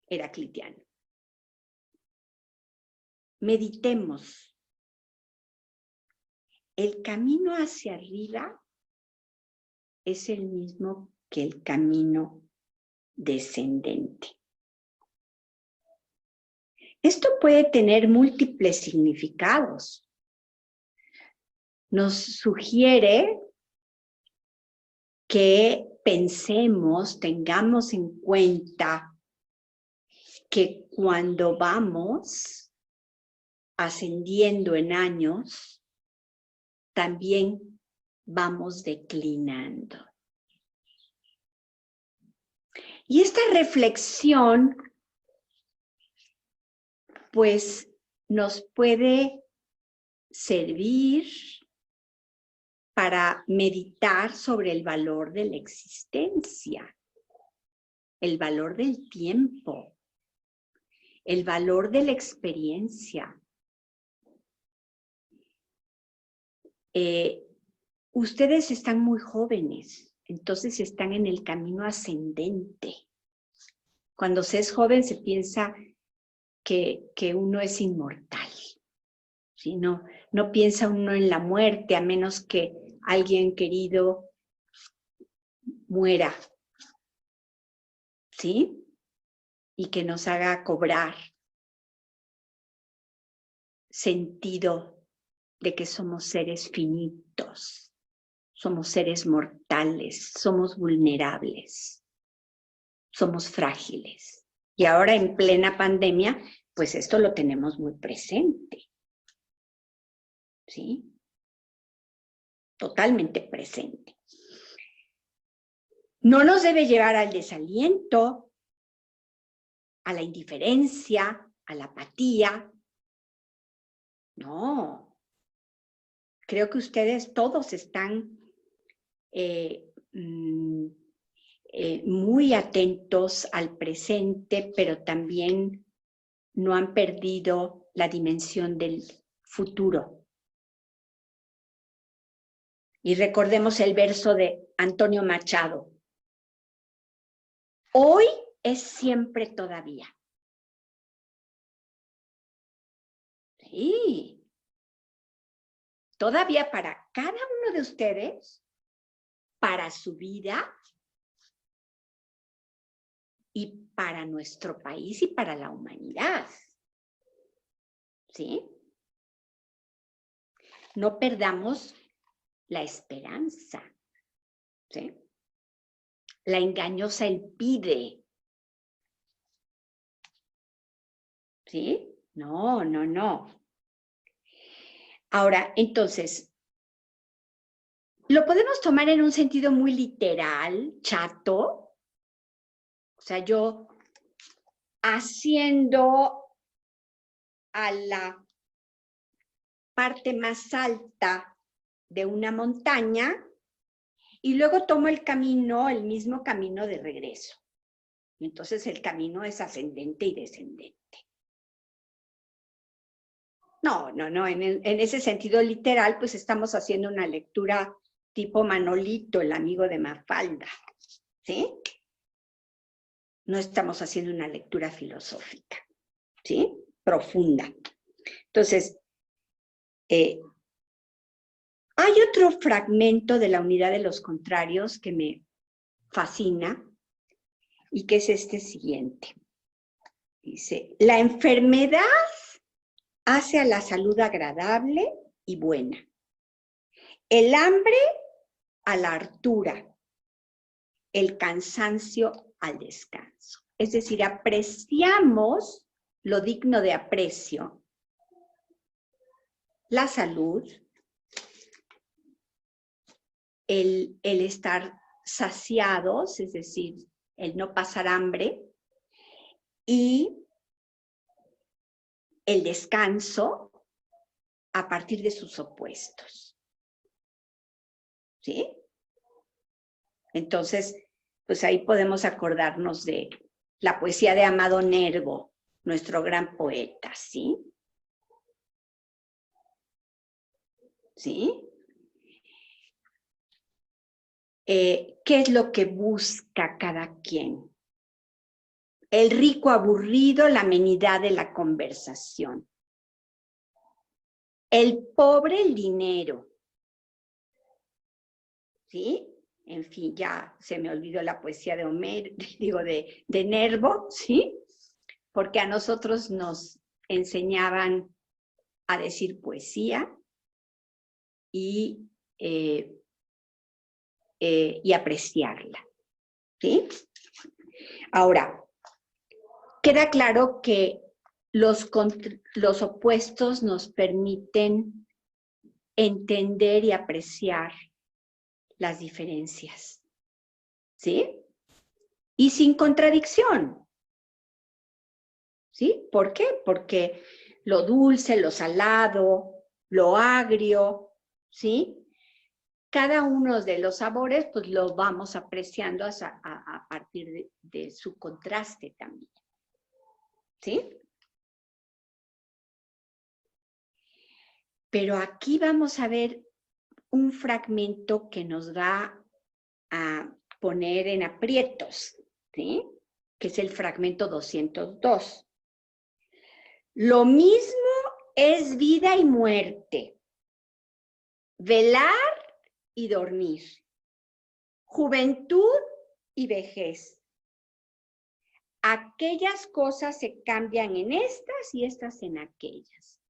heraclitiano, meditemos. El camino hacia arriba es el mismo que el camino descendente. Esto puede tener múltiples significados. Nos sugiere que pensemos, tengamos en cuenta que cuando vamos ascendiendo en años, también vamos declinando. Y esta reflexión, pues, nos puede servir para meditar sobre el valor de la existencia, el valor del tiempo, el valor de la experiencia. Ustedes están muy jóvenes, entonces están en el camino ascendente. Cuando se es joven se piensa que uno es inmortal. ¿Sí? No piensa uno en la muerte, a menos que alguien querido muera. ¿Sí? Y que nos haga cobrar sentido de que somos seres finitos, somos seres mortales, somos vulnerables, somos frágiles. Y ahora en plena pandemia, pues esto lo tenemos muy presente. ¿Sí? Totalmente presente. No nos debe llevar al desaliento, a la indiferencia, a la apatía. No. Creo que ustedes todos están muy atentos al presente, pero también no han perdido la dimensión del futuro. Y recordemos el verso de Antonio Machado. Hoy es siempre todavía. Sí. Todavía para cada uno de ustedes, para su vida y para nuestro país y para la humanidad. ¿Sí? No perdamos la esperanza. ¿Sí? La engañosa Elpide. ¿Sí? No, no, no. Ahora, entonces, lo podemos tomar en un sentido muy literal, chato. O sea, yo asciendo a la parte más alta de una montaña y luego tomo el camino, el mismo camino de regreso. Entonces el camino es ascendente y descendente. No, no, no, en ese sentido literal, pues estamos haciendo una lectura tipo Manolito, el amigo de Mafalda, ¿sí? No estamos haciendo una lectura filosófica, ¿sí? Profunda. Entonces, hay otro fragmento de la unidad de los contrarios que me fascina y que es este siguiente. Dice, la enfermedad hace a la salud agradable y buena. El hambre a la hartura. El cansancio al descanso. Es decir, apreciamos lo digno de aprecio, la salud, el estar saciados, es decir, el no pasar hambre, y el descanso a partir de sus opuestos. ¿Sí? Entonces, pues ahí podemos acordarnos de la poesía de Amado Nervo, nuestro gran poeta, ¿sí? ¿Sí? ¿Qué es lo que busca cada quien? El rico aburrido, la amenidad de la conversación. El pobre, el dinero. ¿Sí? En fin, ya se me olvidó la poesía de Homero, digo, de Nervo, ¿sí? Porque a nosotros nos enseñaban a decir poesía y apreciarla, ¿sí? Ahora, queda claro que los opuestos nos permiten entender y apreciar las diferencias, ¿sí? Y sin contradicción, ¿sí? ¿Por qué? Porque lo dulce, lo salado, lo agrio, ¿sí? Cada uno de los sabores, pues lo vamos apreciando a partir de su contraste también, ¿sí? Pero aquí vamos a ver un fragmento que nos va a poner en aprietos, ¿sí? Que es el fragmento 202. Lo mismo es vida y muerte, velar y dormir, juventud y vejez. Aquellas cosas se cambian en estas y estas en aquellas.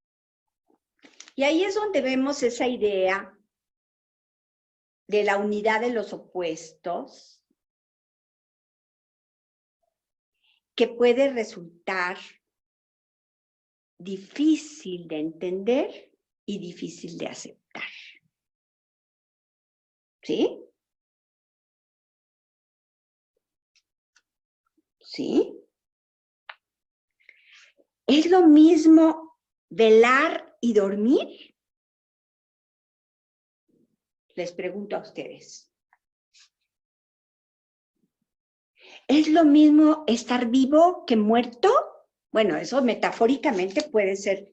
Y ahí es donde vemos esa idea de la unidad de los opuestos, que puede resultar difícil de entender y difícil de aceptar. ¿Sí? ¿Sí? ¿Es lo mismo velar y dormir? Les pregunto a ustedes. ¿Es lo mismo estar vivo que muerto? Bueno, eso metafóricamente puede ser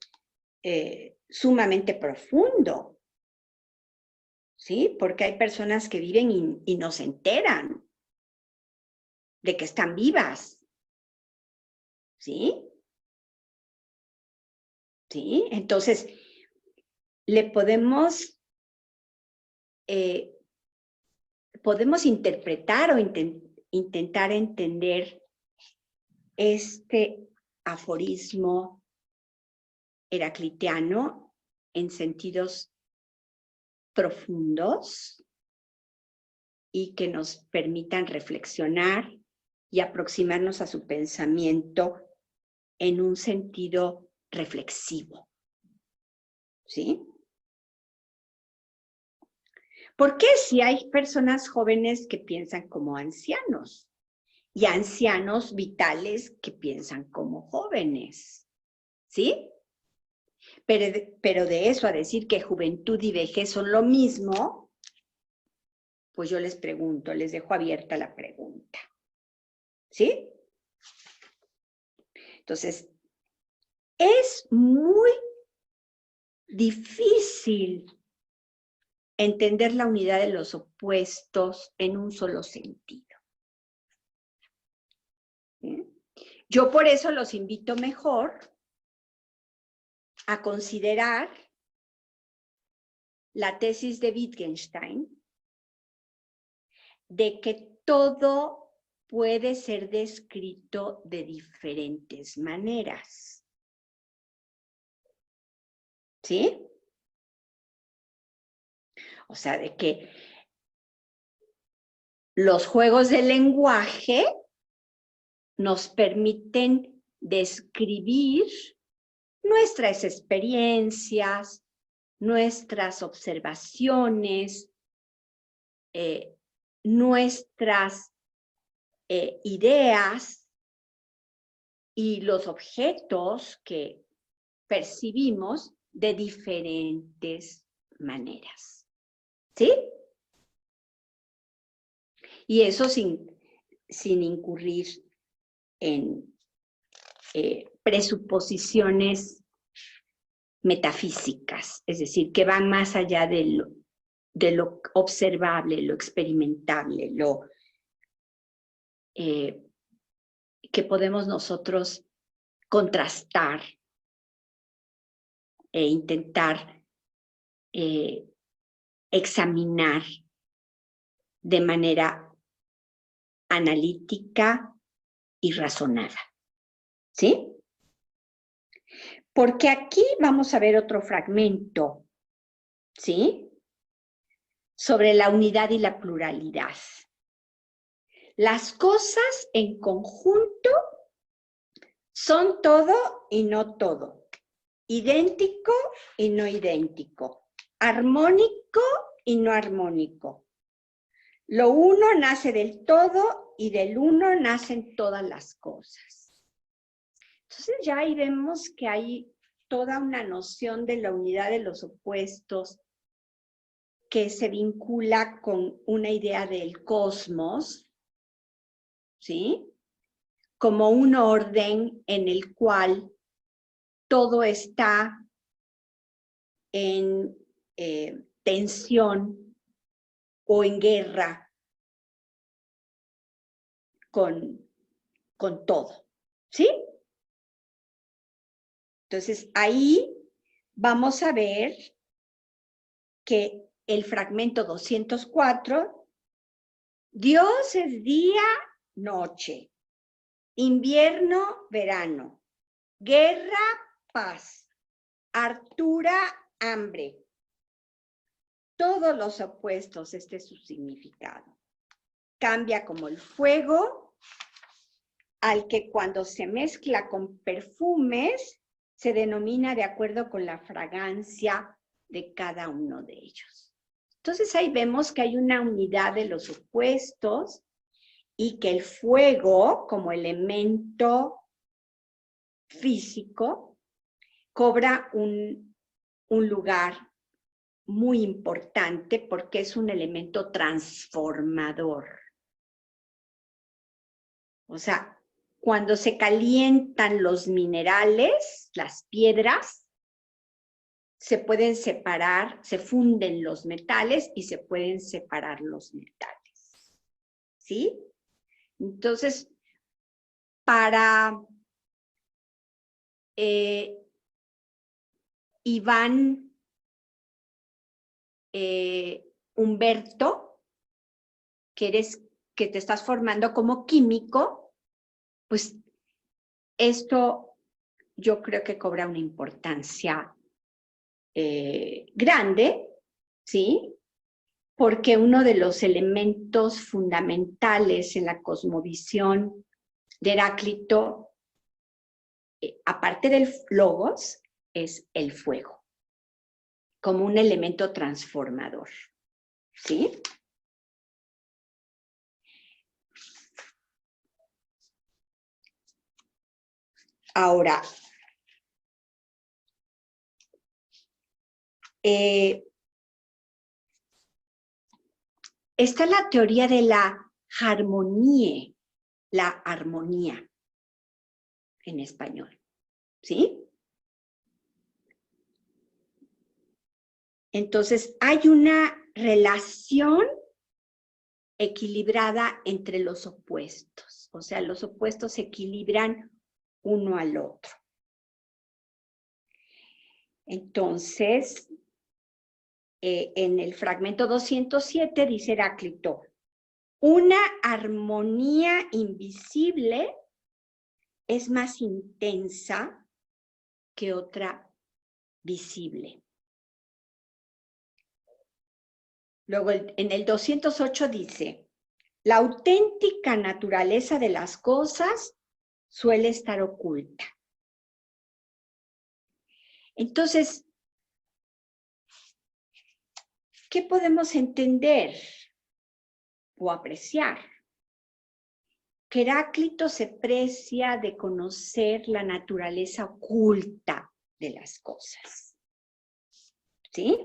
sumamente profundo, ¿sí? Porque hay personas que viven y no se enteran de que están vivas, ¿sí? ¿Sí? Entonces, le podemos interpretar o intentar entender este aforismo heraclitiano en sentidos profundos y que nos permitan reflexionar y aproximarnos a su pensamiento en un sentido reflexivo. ¿Sí? ¿Por qué si hay personas jóvenes que piensan como ancianos y ancianos vitales que piensan como jóvenes? ¿Sí? Pero de eso a decir que juventud y vejez son lo mismo, pues yo les pregunto, les dejo abierta la pregunta. ¿Sí? Entonces, es muy difícil entender la unidad de los opuestos en un solo sentido. ¿Sí? Yo por eso los invito mejor a considerar la tesis de Wittgenstein de que todo puede ser descrito de diferentes maneras. ¿Sí? O sea, de que los juegos del lenguaje nos permiten describir nuestras experiencias, nuestras observaciones, nuestras ideas y los objetos que percibimos de diferentes maneras. ¿Sí? Y eso sin incurrir en presuposiciones metafísicas, es decir, que van más allá de lo observable, lo experimentable, lo que podemos nosotros contrastar e intentar examinar de manera analítica y razonada. ¿Sí? Porque aquí vamos a ver otro fragmento, ¿sí? Sobre la unidad y la pluralidad. Las cosas en conjunto son todo y no todo, idéntico y no idéntico, armónico y no armónico. Lo uno nace del todo y del uno nacen todas las cosas. Entonces ya ahí vemos que hay toda una noción de la unidad de los opuestos que se vincula con una idea del cosmos, ¿sí? Como un orden en el cual todo está en tensión o en guerra con todo, ¿sí? Entonces, ahí vamos a ver que el fragmento 204, Dios es día, noche, invierno, verano, guerra, paz, hartura, hambre. Todos los opuestos, este es su significado. Cambia como el fuego, al que cuando se mezcla con perfumes, se denomina de acuerdo con la fragancia de cada uno de ellos. Entonces ahí vemos que hay una unidad de los opuestos y que el fuego, como elemento físico, cobra un lugar muy importante porque es un elemento transformador. O sea, cuando se calientan los minerales, las piedras, se pueden separar, se funden los metales y se pueden separar los metales. ¿Sí? Entonces, para Iván Humberto, que te estás formando como químico, pues esto yo creo que cobra una importancia grande, ¿sí? Porque uno de los elementos fundamentales en la cosmovisión de Heráclito, aparte del logos, es el fuego, como un elemento transformador, ¿sí? Ahora, está la teoría de la armonía en español, ¿sí? Entonces, hay una relación equilibrada entre los opuestos, o sea, los opuestos se equilibran uno al otro. Entonces, en el fragmento 207 dice Heráclito, una armonía invisible es más intensa que otra visible. Luego, en el 208 dice, la auténtica naturaleza de las cosas suele estar oculta. Entonces, ¿qué podemos entender o apreciar? Que Heráclito se precia de conocer la naturaleza oculta de las cosas. ¿Sí?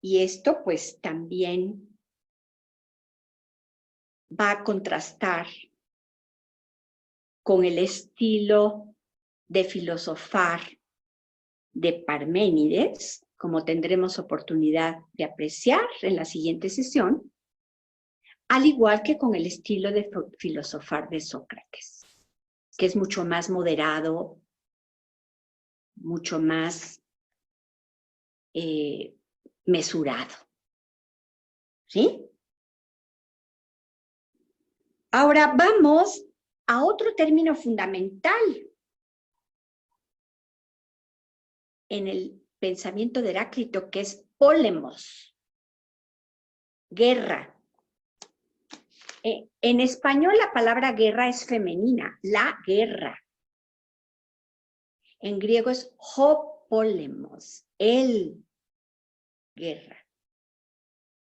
Y esto pues también va a contrastar con el estilo de filosofar de Parménides, como tendremos oportunidad de apreciar en la siguiente sesión, al igual que con el estilo de filosofar de Sócrates, que es mucho más moderado, mucho más mesurado. ¿Sí? Ahora vamos a otro término fundamental en el pensamiento de Heráclito, que es polemos, guerra. En español la palabra guerra es femenina, la guerra. En griego es ho polemos, el guerra.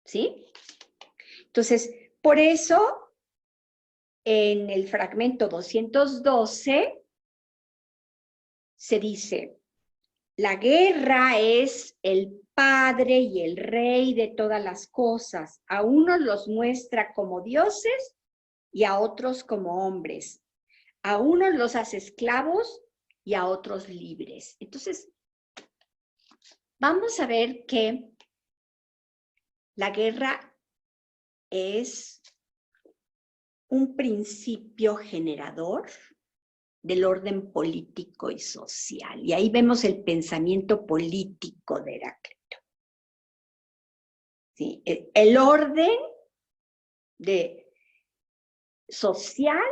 ¿Sí? Entonces, por eso, en el fragmento 212 se dice, la guerra es el padre y el rey de todas las cosas. A unos los muestra como dioses y a otros como hombres. A unos los hace esclavos y a otros libres. Entonces, vamos a ver que la guerra es un principio generador del orden político y social. Y ahí vemos el pensamiento político de Heráclito. ¿Sí? El orden social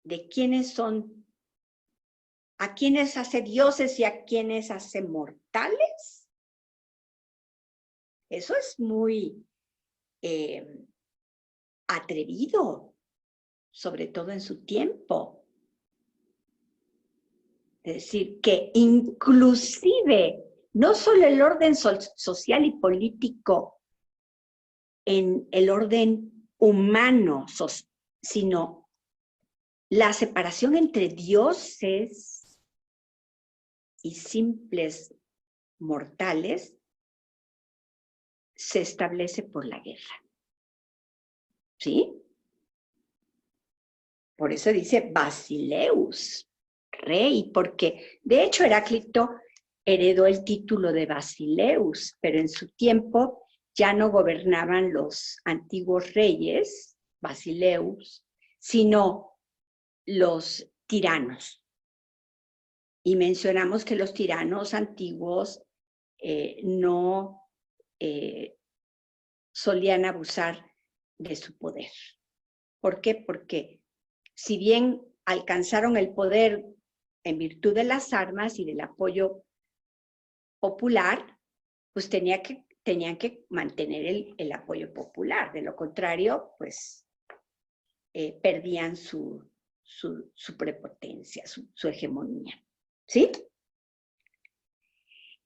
de quiénes son, a quiénes hace dioses y a quiénes hace mortales. Eso es muy atrevido, sobre todo en su tiempo. Es decir, que inclusive no solo el orden social y político en el orden humano, sino la separación entre dioses y simples mortales se establece por la guerra. ¿Sí? Por eso dice Basileus, rey, porque de hecho Heráclito heredó el título de Basileus, pero en su tiempo ya no gobernaban los antiguos reyes, Basileus, sino los tiranos. Y mencionamos que los tiranos antiguos no solían abusar de su poder. ¿Por qué? Porque si bien alcanzaron el poder en virtud de las armas y del apoyo popular, pues tenían que mantener el apoyo popular. De lo contrario, pues perdían su prepotencia, su hegemonía. ¿Sí?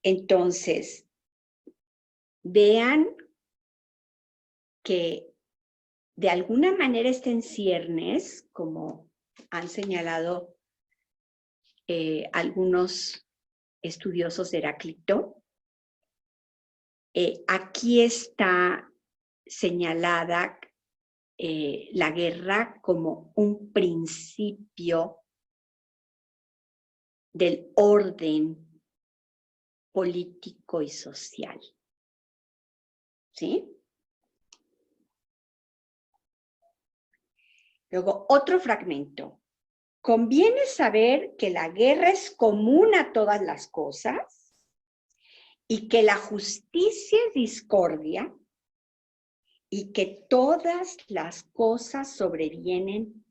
Entonces, vean que de alguna manera está en ciernes, como han señalado algunos estudiosos de Heráclito. Aquí está señalada la guerra como un principio del orden político y social. ¿Sí? Luego, otro fragmento. Conviene saber que la guerra es común a todas las cosas y que la justicia es discordia y que todas las cosas sobrevienen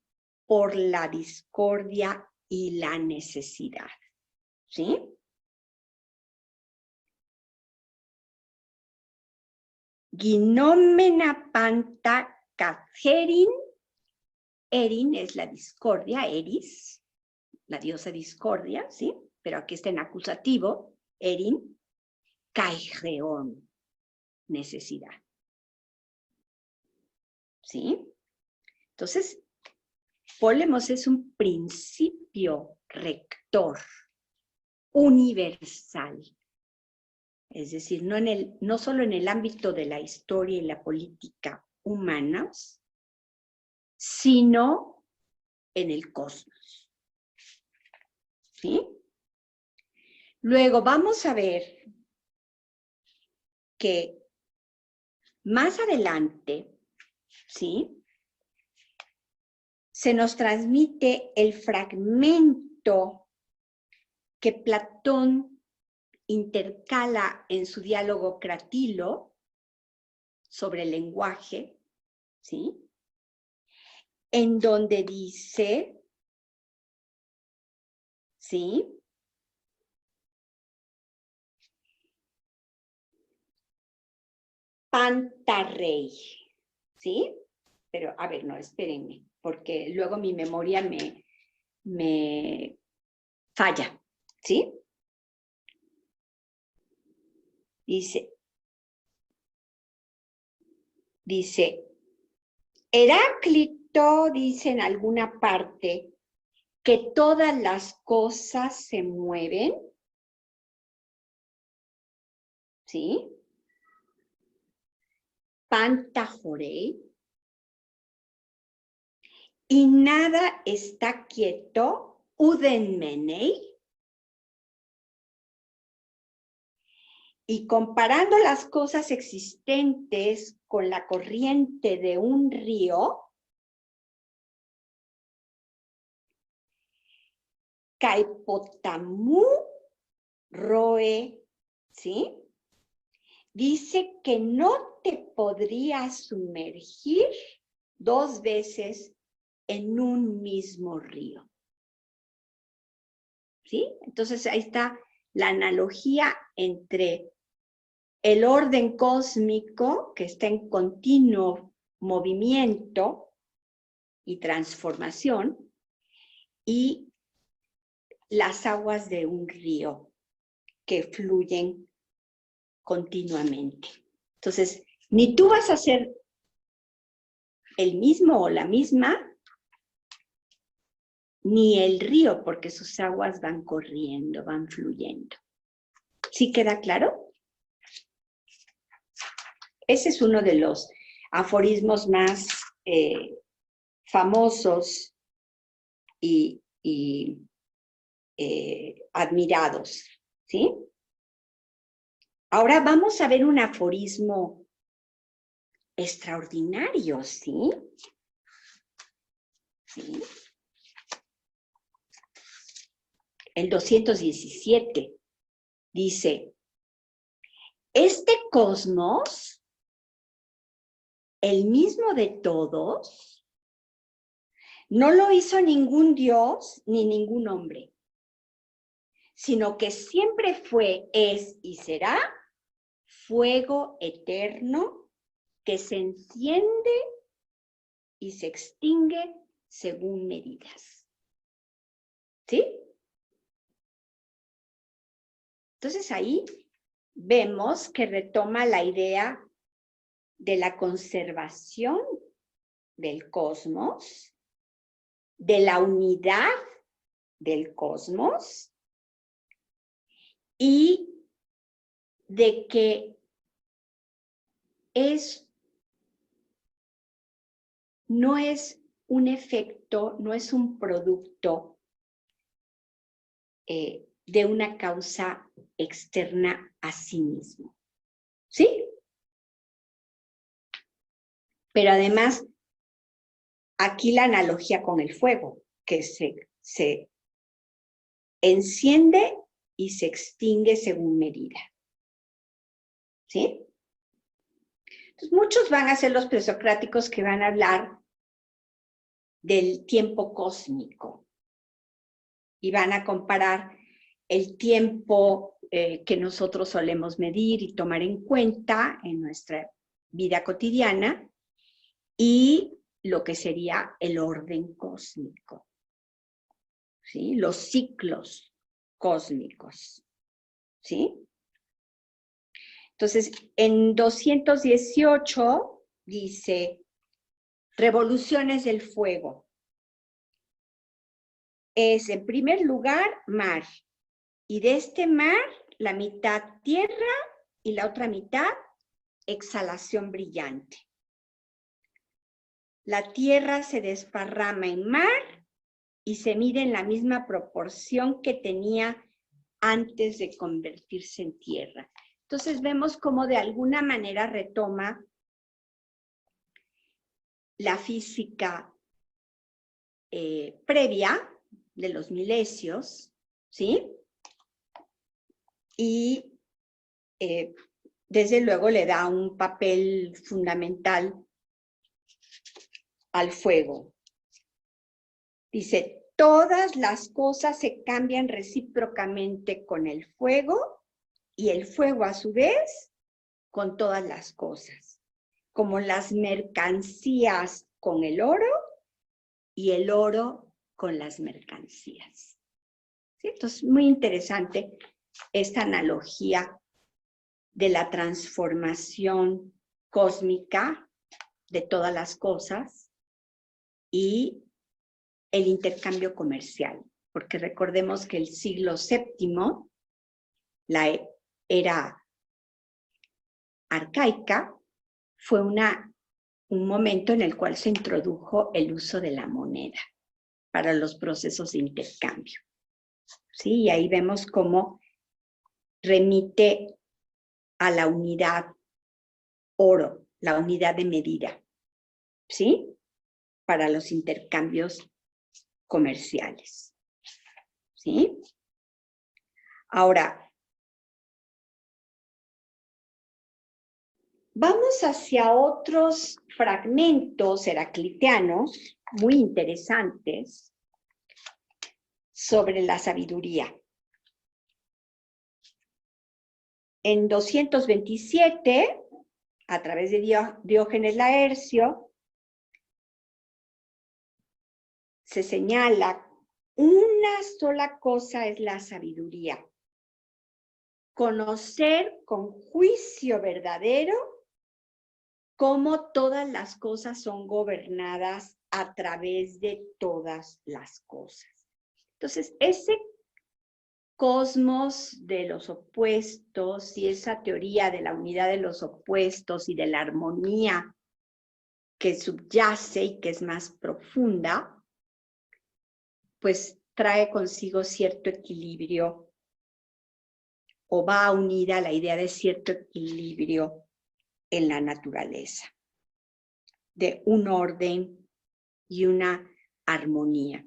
por la discordia y la necesidad. ¿Sí? Ginómena panta catherin. Erin es la discordia, Eris, la diosa discordia, ¿sí? Pero aquí está en acusativo, Erin, Caigeón, necesidad. ¿Sí? Entonces, Pólemos es un principio rector, universal. Es decir, no solo en el ámbito de la historia y la política humanas, sino en el cosmos. ¿Sí? Luego vamos a ver que más adelante, ¿sí?, se nos transmite el fragmento que Platón intercala en su diálogo Cratilo sobre el lenguaje, ¿sí?, en donde dice, ¿sí?, Pantarrey, ¿sí? Pero, a ver, no, espérenme, porque luego mi memoria me falla, ¿sí? Dice, Heráclito dice en alguna parte que todas las cosas se mueven, ¿sí? Pantajorei, y nada está quieto, udenmenei, y comparando las cosas existentes con la corriente de un río, Caipotamú roe, ¿sí?, dice que no te podrías sumergir 2 veces en un mismo río. ¿Sí? Entonces ahí está la analogía entre el orden cósmico, que está en continuo movimiento, y transformación, y las aguas de un río que fluyen continuamente. Entonces, ni tú vas a ser el mismo o la misma, ni el río, porque sus aguas van corriendo, van fluyendo. ¿Sí queda claro? Ese es uno de los aforismos más famosos y admirados, ¿sí? Ahora vamos a ver un aforismo extraordinario, ¿sí? ¿Sí? El 217 dice, este cosmos, el mismo de todos, no lo hizo ningún dios ni ningún hombre, sino que siempre fue, es y será fuego eterno que se enciende y se extingue según medidas. ¿Sí? Entonces ahí vemos que retoma la idea de la conservación del cosmos, de la unidad del cosmos y de que no es un efecto, no es un producto de una causa externa a sí mismo. ¿Sí? Pero además, aquí la analogía con el fuego, que se enciende y se extingue según medida. ¿Sí? Entonces, muchos van a ser los presocráticos que van a hablar del tiempo cósmico y van a comparar el tiempo que nosotros solemos medir y tomar en cuenta en nuestra vida cotidiana y lo que sería el orden cósmico, ¿sí? Los ciclos cósmicos, ¿sí? Entonces, en 218 dice, revoluciones del fuego. Es, en primer lugar, mar. Y de este mar, la mitad tierra y la otra mitad exhalación brillante. La tierra se desparrama en mar y se mide en la misma proporción que tenía antes de convertirse en tierra. Entonces vemos cómo de alguna manera retoma la física previa de los milesios, ¿sí? Y desde luego le da un papel fundamental al fuego. Dice, todas las cosas se cambian recíprocamente con el fuego y el fuego a su vez con todas las cosas, como las mercancías con el oro y el oro con las mercancías. ¿Sí? Entonces, muy interesante esta analogía de la transformación cósmica de todas las cosas y el intercambio comercial, porque recordemos que el siglo VII, la era arcaica, fue un momento en el cual se introdujo el uso de la moneda para los procesos de intercambio. ¿Sí? Y ahí vemos cómo remite a la unidad oro, la unidad de medida, ¿sí? Para los intercambios comerciales, ¿sí? Ahora, vamos hacia otros fragmentos heraclitianos muy interesantes sobre la sabiduría. En 227, a través de Diógenes Laercio, se señala, una sola cosa es la sabiduría. Conocer con juicio verdadero cómo todas las cosas son gobernadas a través de todas las cosas. Entonces, ese cosmos de los opuestos y esa teoría de la unidad de los opuestos y de la armonía que subyace y que es más profunda, pues trae consigo cierto equilibrio o va unida a la idea de cierto equilibrio en la naturaleza, de un orden y una armonía.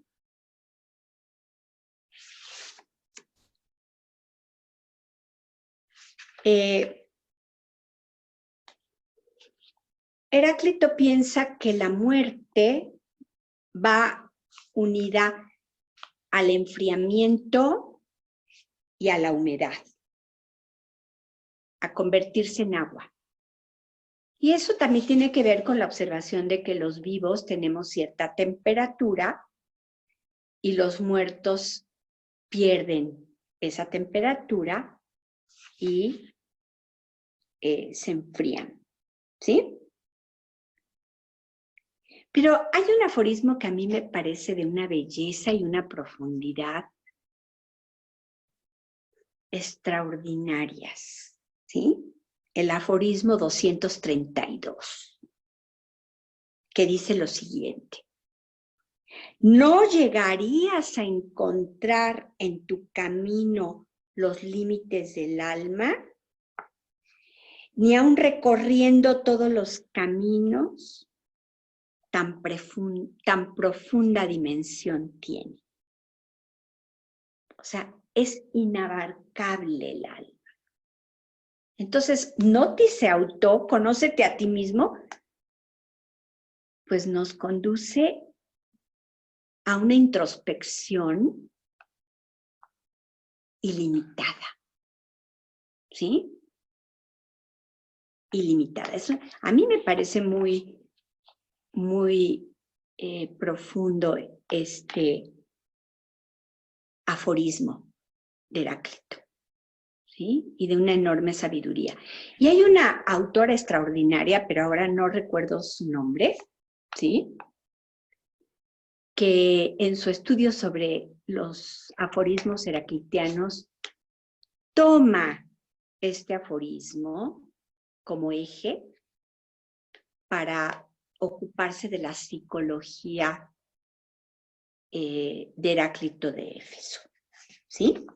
Heráclito piensa que la muerte va unida al enfriamiento y a la humedad, a convertirse en agua. Y eso también tiene que ver con la observación de que los vivos tenemos cierta temperatura y los muertos pierden esa temperatura y se enfrían, ¿sí? Pero hay un aforismo que a mí me parece de una belleza y una profundidad extraordinarias, ¿sí? El aforismo 232, que dice lo siguiente: no llegarías a encontrar en tu camino los límites del alma, ni aun recorriendo todos los caminos, tan profunda dimensión tiene. O sea, es inabarcable el alma. Entonces, nótese auto, conócete a ti mismo, pues nos conduce a una introspección ilimitada, ¿sí? Ilimitada. Eso a mí me parece muy profundo este aforismo de Heráclito, ¿sí? Y de una enorme sabiduría. Y hay una autora extraordinaria, pero ahora no recuerdo su nombre, ¿sí? Que en su estudio sobre los aforismos heraclitianos toma este aforismo como eje para ocuparse de la psicología de Heráclito de Éfeso, ¿sí?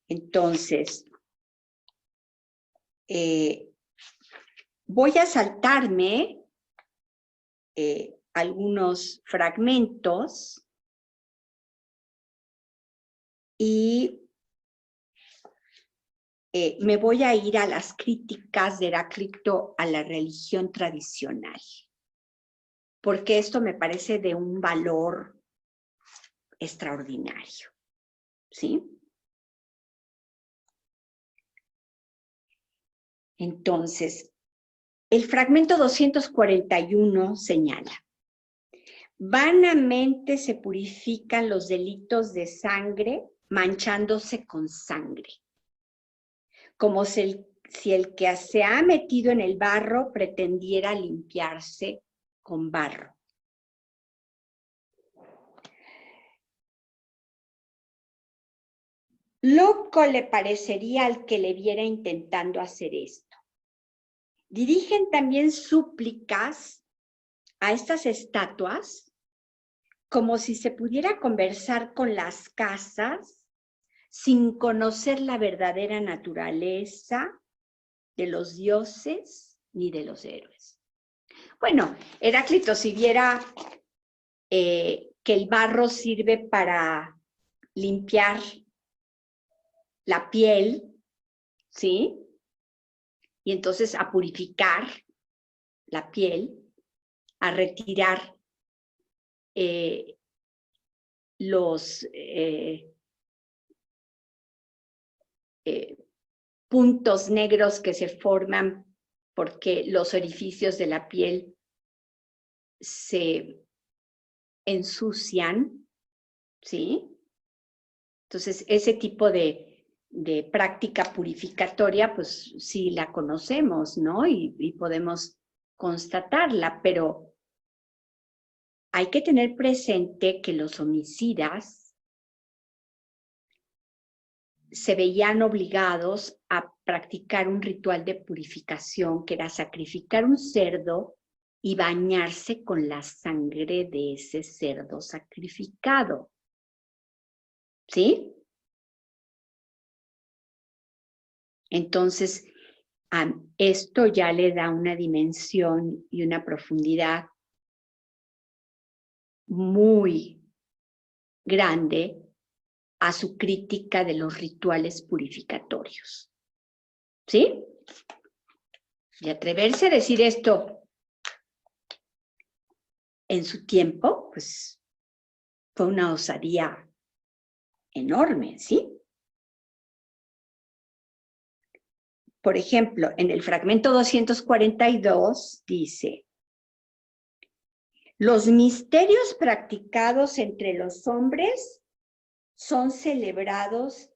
Entonces, voy a saltarme algunos fragmentos y me voy a ir a las críticas de Heráclito a la religión tradicional, porque esto me parece de un valor extraordinario, ¿sí? Entonces, el fragmento 241 señala: vanamente se purifican los delitos de sangre manchándose con sangre, como si el que se ha metido en el barro pretendiera limpiarse con barro. Loco le parecería al que le viera intentando hacer esto. Dirigen también súplicas a estas estatuas como si se pudiera conversar con las casas sin conocer la verdadera naturaleza de los dioses ni de los héroes. Bueno, Heráclito, si viera que el barro sirve para limpiar la piel, ¿sí? Y entonces a purificar la piel, a retirar los puntos negros que se forman porque los orificios de la piel se ensucian, ¿sí? Entonces, ese tipo de práctica purificatoria, pues sí la conocemos, ¿no? Y podemos constatarla, pero hay que tener presente que los homicidas se veían obligados a practicar un ritual de purificación, que era sacrificar un cerdo y bañarse con la sangre de ese cerdo sacrificado. ¿Sí? Entonces, esto ya le da una dimensión y una profundidad muy grande a su crítica de los rituales purificatorios. ¿Sí? Y atreverse a decir esto en su tiempo, pues fue una osadía enorme, ¿sí? Por ejemplo, en el fragmento 242 dice: los misterios practicados entre los hombres son celebrados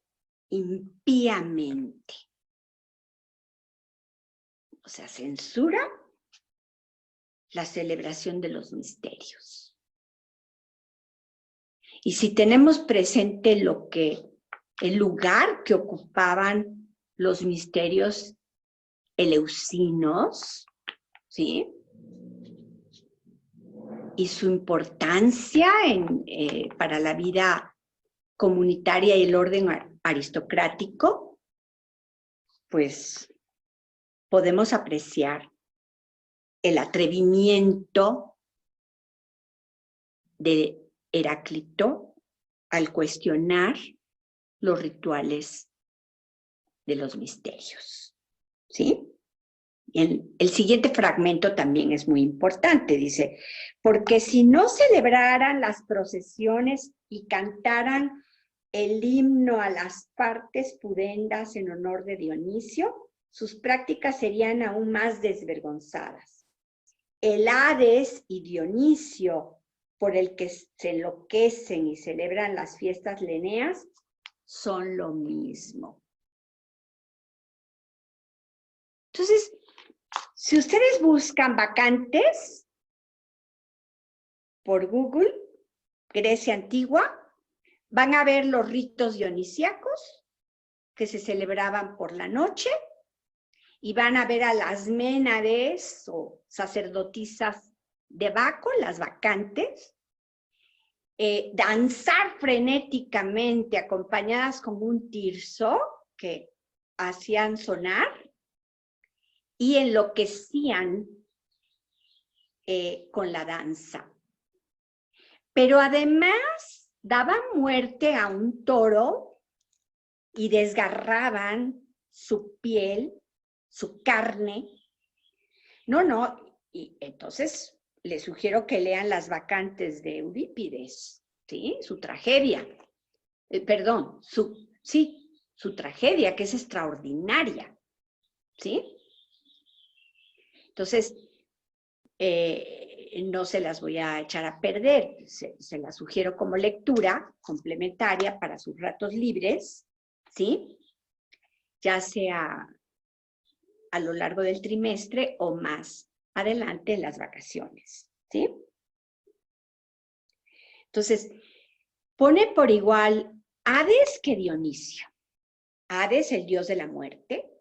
impíamente. O sea, censura la celebración de los misterios. Y si tenemos presente el lugar que ocupaban los misterios eleusinos, ¿sí? Y su importancia para la vida comunitaria y el orden aristocrático, pues podemos apreciar el atrevimiento de Heráclito al cuestionar los rituales de los misterios, ¿sí? El siguiente fragmento también es muy importante, dice: porque si no celebraran las procesiones y cantaran el himno a las partes pudendas en honor de Dionisio, sus prácticas serían aún más desvergonzadas. El Hades y Dionisio, por el que se enloquecen y celebran las fiestas leneas, son lo mismo. Entonces, si ustedes buscan vacantes por Google, Grecia antigua, van a ver los ritos dionisíacos que se celebraban por la noche y van a ver a las ménades o sacerdotisas de Baco, las bacantes, danzar frenéticamente acompañadas con un tirso que hacían sonar y enloquecían con la danza. Pero además daban muerte a un toro y desgarraban su piel, su carne. Y entonces les sugiero que lean las vacantes de Eurípides, ¿sí? Su tragedia. Su tragedia, que es extraordinaria, ¿sí? Entonces, no se las voy a echar a perder, se las sugiero como lectura complementaria para sus ratos libres, ¿sí? Ya sea a lo largo del trimestre o más adelante en las vacaciones, ¿sí? Entonces, pone por igual Hades que Dionisio. Hades, el dios de la muerte,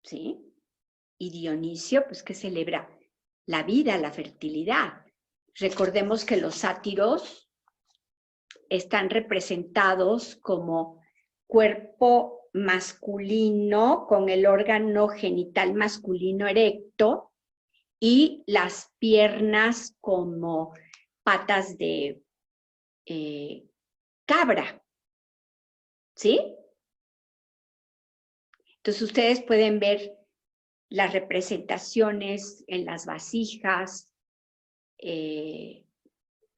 ¿sí? Y Dionisio, pues, que celebra la vida, la fertilidad. Recordemos que los sátiros están representados como cuerpo masculino con el órgano genital masculino erecto y las piernas como patas de cabra, ¿sí? Entonces ustedes pueden ver las representaciones en las vasijas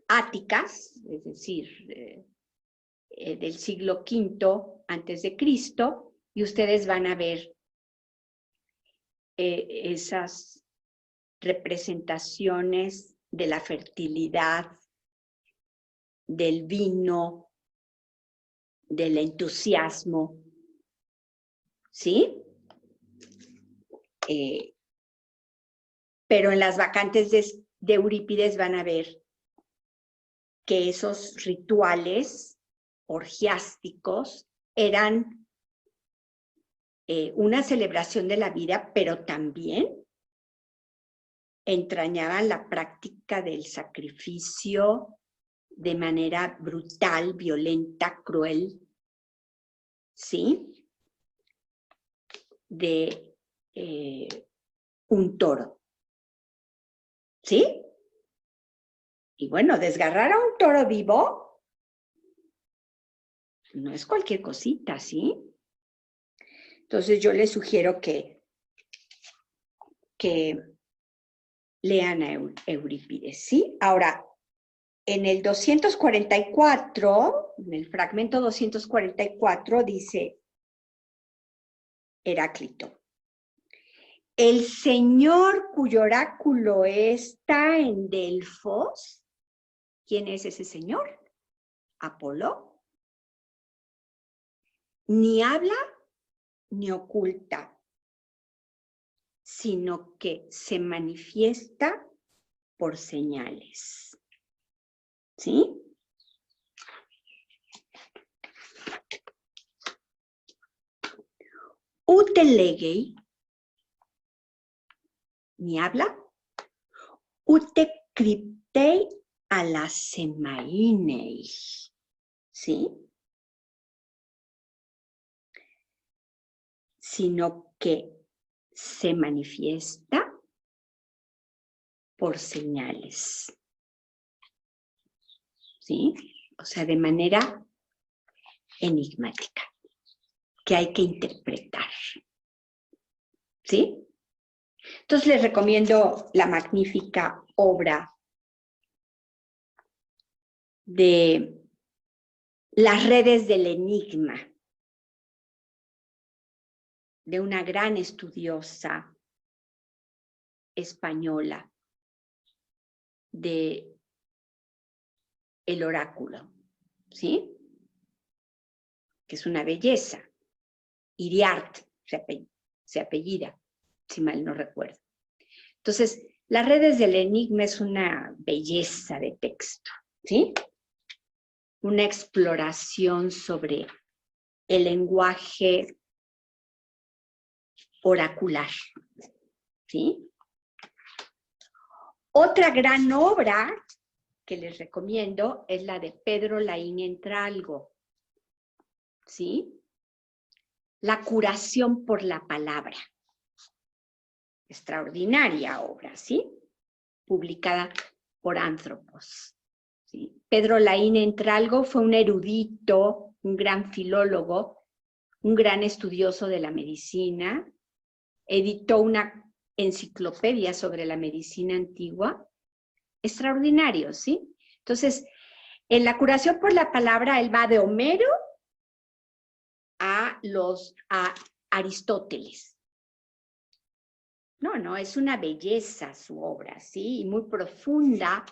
áticas, es decir, del siglo V antes de Cristo, y ustedes van a ver esas representaciones de la fertilidad, del vino, del entusiasmo, ¿sí? Pero en las vacantes de Eurípides van a ver que esos rituales orgiásticos eran una celebración de la vida, pero también entrañaban la práctica del sacrificio de manera brutal, violenta, cruel, ¿sí? De un toro, ¿sí? Y bueno, desgarrar a un toro vivo no es cualquier cosita, ¿sí? Entonces yo les sugiero que lean a Eurípides, ¿sí? Ahora, en el 244, en el fragmento 244, dice Heráclito: el señor cuyo oráculo está en Delfos, ¿quién es ese señor? Apolo. Ni habla ni oculta, sino que se manifiesta por señales. ¿Sí? Ute legei, ni habla, ute cryptei alasemainei, ¿sí? Sino que se manifiesta por señales, ¿sí? O sea, de manera enigmática, que hay que interpretar, ¿sí? Entonces les recomiendo la magnífica obra de Las redes del enigma, de una gran estudiosa española de el oráculo, ¿sí? Que es una belleza. Iriart se apellida, si mal no recuerdo. Entonces, Las redes del enigma es una belleza de texto, ¿sí? Una exploración sobre el lenguaje oracular, ¿sí? Otra gran obra que les recomiendo es la de Pedro Laín Entralgo, ¿sí? La curación por la palabra. Extraordinaria obra, ¿sí? Publicada por Anthropos, ¿sí? Pedro Laín Entralgo fue un erudito, un gran filólogo, un gran estudioso de la medicina. Editó una enciclopedia sobre la medicina antigua. Extraordinario, ¿sí? Entonces, en la curación por la palabra, él va de Homero a Aristóteles. No, es una belleza su obra, ¿sí? Y muy profunda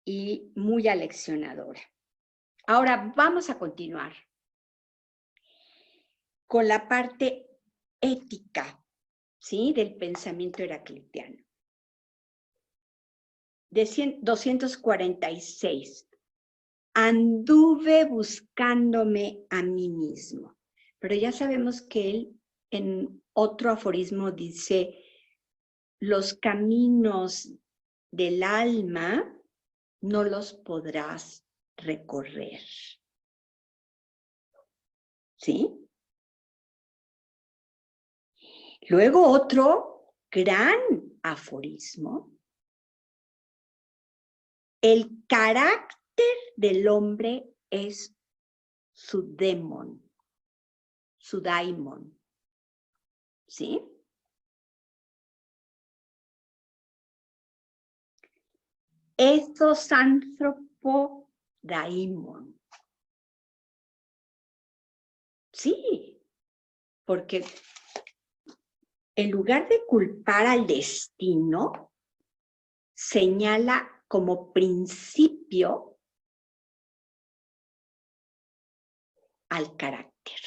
y muy aleccionadora. Ahora vamos a continuar con la parte ética, ¿sí? Del pensamiento heraclitiano. 246. Anduve buscándome a mí mismo. Pero ya sabemos que él en otro aforismo dice: los caminos del alma no los podrás recorrer. ¿Sí? Luego otro gran aforismo: el carácter del hombre es su daimon. ¿Sí? Ethos anthropo daimon. Sí, porque en lugar de culpar al destino, señala como principio al carácter,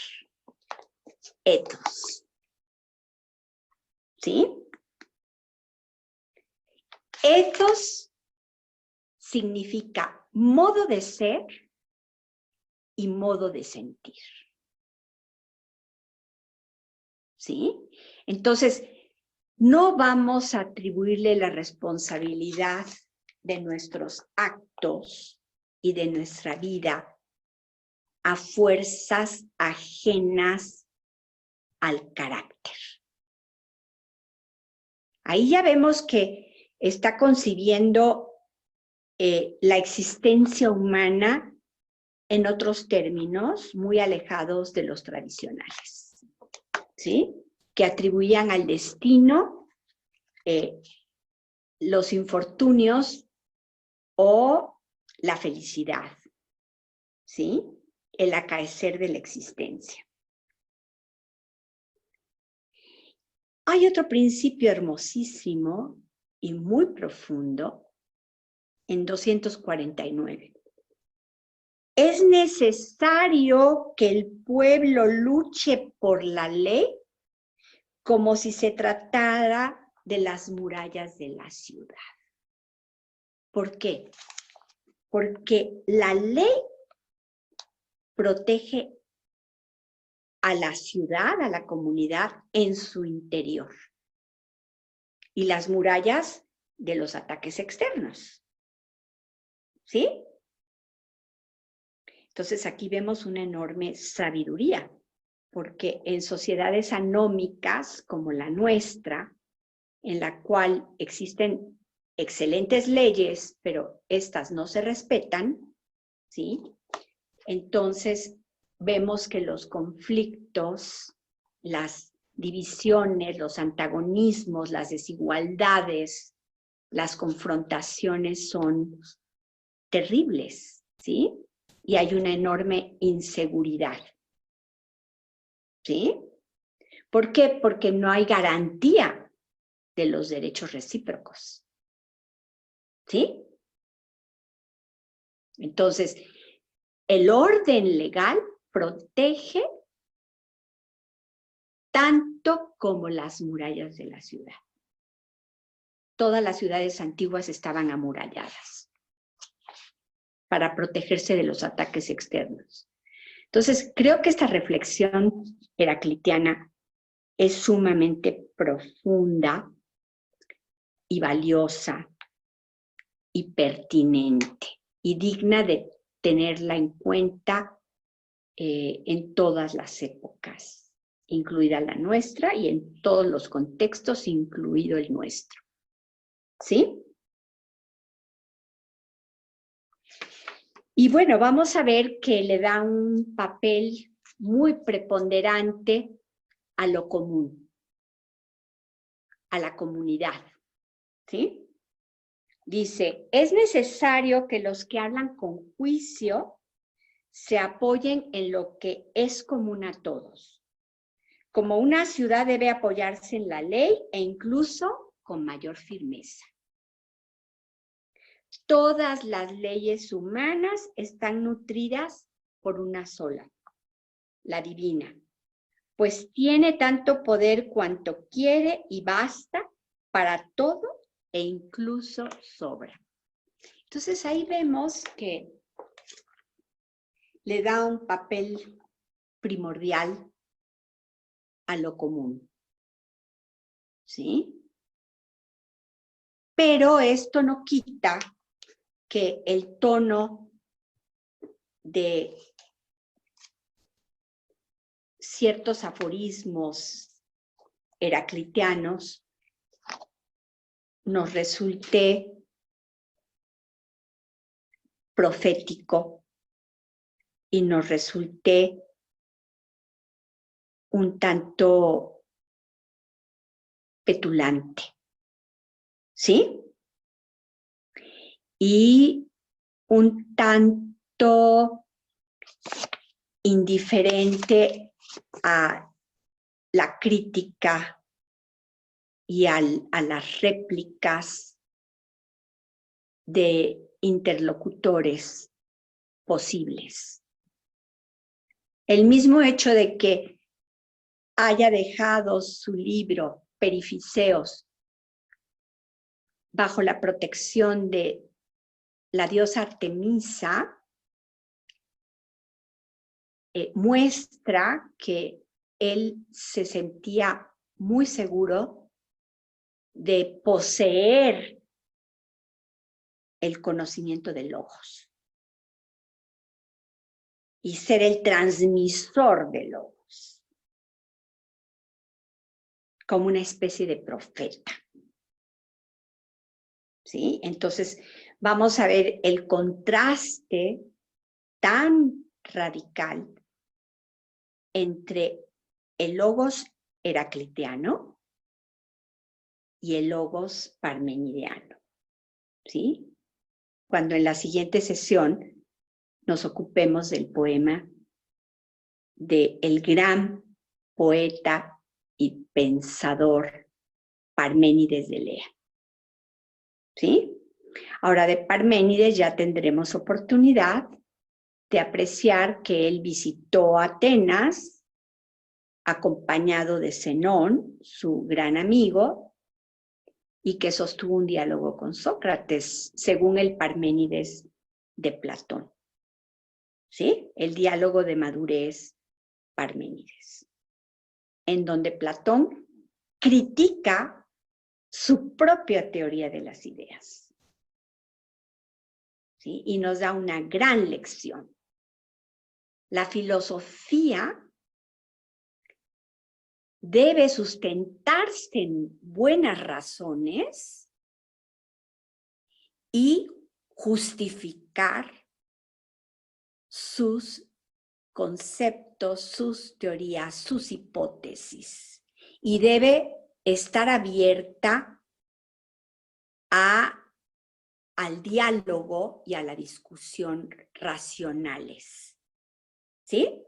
ethos. ¿Sí? Ethos significa modo de ser y modo de sentir. ¿Sí? Entonces, no vamos a atribuirle la responsabilidad de nuestros actos y de nuestra vida a fuerzas ajenas al carácter. Ahí ya vemos que está concibiendo la existencia humana en otros términos muy alejados de los tradicionales, ¿sí? Que atribuían al destino los infortunios o la felicidad, ¿sí? El acaecer de la existencia. Hay otro principio hermosísimo y muy profundo en 249. Es necesario que el pueblo luche por la ley como si se tratara de las murallas de la ciudad. ¿Por qué? Porque la ley protege a la ciudad, a la comunidad en su interior. Y las murallas de los ataques externos. ¿Sí? Entonces aquí vemos una enorme sabiduría, porque en sociedades anómicas como la nuestra, en la cual existen excelentes leyes, pero estas no se respetan, ¿sí? Entonces vemos que los conflictos, las divisiones, los antagonismos, las desigualdades, las confrontaciones son terribles, ¿sí? Y hay una enorme inseguridad, ¿sí? ¿Por qué? Porque no hay garantía de los derechos recíprocos, ¿sí? Entonces, el orden legal protege tanto como las murallas de la ciudad. Todas las ciudades antiguas estaban amuralladas para protegerse de los ataques externos. Entonces, creo que esta reflexión heraclitiana es sumamente profunda y valiosa y pertinente y digna de tenerla en cuenta en todas las épocas, incluida la nuestra y en todos los contextos, incluido el nuestro. ¿Sí? Y bueno, vamos a ver que le da un papel muy preponderante a lo común, a la comunidad. ¿Sí? Dice, es necesario que los que hablan con juicio se apoyen en lo que es común a todos. Como una ciudad debe apoyarse en la ley e incluso con mayor firmeza. Todas las leyes humanas están nutridas por una sola, la divina, pues tiene tanto poder cuanto quiere y basta para todo e incluso sobra. Entonces ahí vemos que le da un papel primordial a lo común, ¿sí? Pero esto no quita que el tono de ciertos aforismos heraclitianos nos resulte profético y nos resulte un tanto petulante, ¿sí? Y un tanto indiferente a la crítica y a las réplicas de interlocutores posibles. El mismo hecho de que haya dejado su libro Perifiseos bajo la protección de la diosa Artemisa, muestra que él se sentía muy seguro de poseer el conocimiento de Logos y ser el transmisor de Logos, como una especie de profeta. ¿Sí? Entonces, vamos a ver el contraste tan radical entre el Logos heracliteano y el Logos parmenideano. ¿Sí? Cuando en la siguiente sesión nos ocupemos del poema del gran poeta y pensador Parménides de Elea. ¿Sí? Ahora, de Parménides ya tendremos oportunidad de apreciar que él visitó Atenas acompañado de Zenón, su gran amigo, y que sostuvo un diálogo con Sócrates, según el Parménides de Platón. ¿Sí? El diálogo de madurez Parménides, en donde Platón critica su propia teoría de las ideas. ¿Sí? Y nos da una gran lección. La filosofía debe sustentarse en buenas razones y justificar sus conceptos, sus teorías, sus hipótesis. Y debe estar abierta al diálogo y a la discusión racionales. ¿Sí?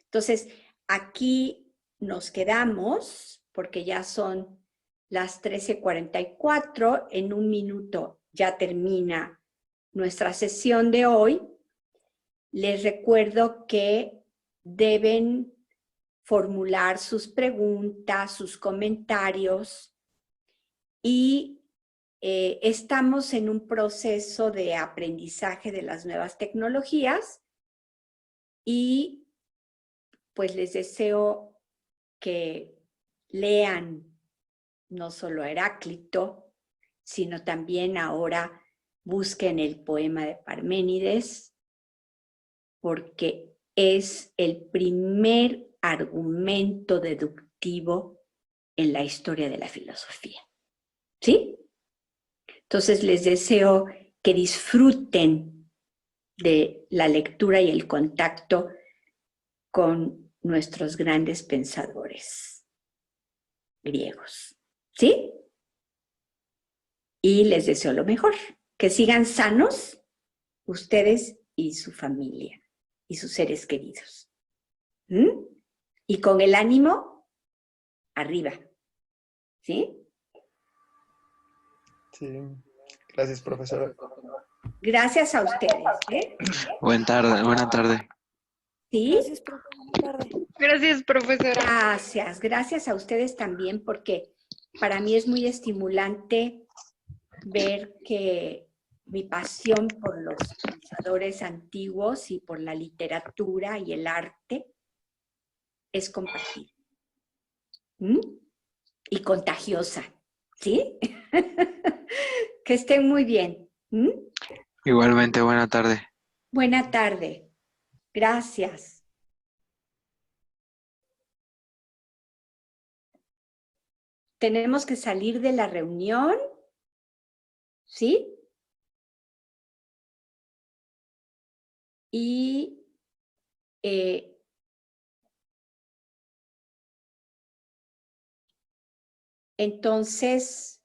Entonces, aquí nos quedamos, porque ya son las 13:44, en un minuto ya termina nuestra sesión de hoy. Les recuerdo que deben formular sus preguntas, sus comentarios, y estamos en un proceso de aprendizaje de las nuevas tecnologías y pues les deseo que lean no solo a Heráclito, sino también ahora busquen el poema de Parménides, porque es el primer argumento deductivo en la historia de la filosofía. ¿Sí? Entonces les deseo que disfruten de la lectura y el contacto con nuestros grandes pensadores griegos. ¿Sí? Y les deseo lo mejor. Que sigan sanos ustedes y su familia y sus seres queridos. ¿Mm? Y con el ánimo arriba. ¿Sí? Sí. Gracias, profesora. Gracias a ustedes. Buena tarde. ¿Sí? Gracias, profe. Buenas tardes. Gracias, profesora. Gracias a ustedes también, porque para mí es muy estimulante ver que mi pasión por los pensadores antiguos y por la literatura y el arte es compartida. ¿Mm? Y contagiosa, ¿sí? Que estén muy bien. ¿Mm? Igualmente, buena tarde. Buena tarde. Gracias. Tenemos que salir de la reunión, ¿sí? Y entonces,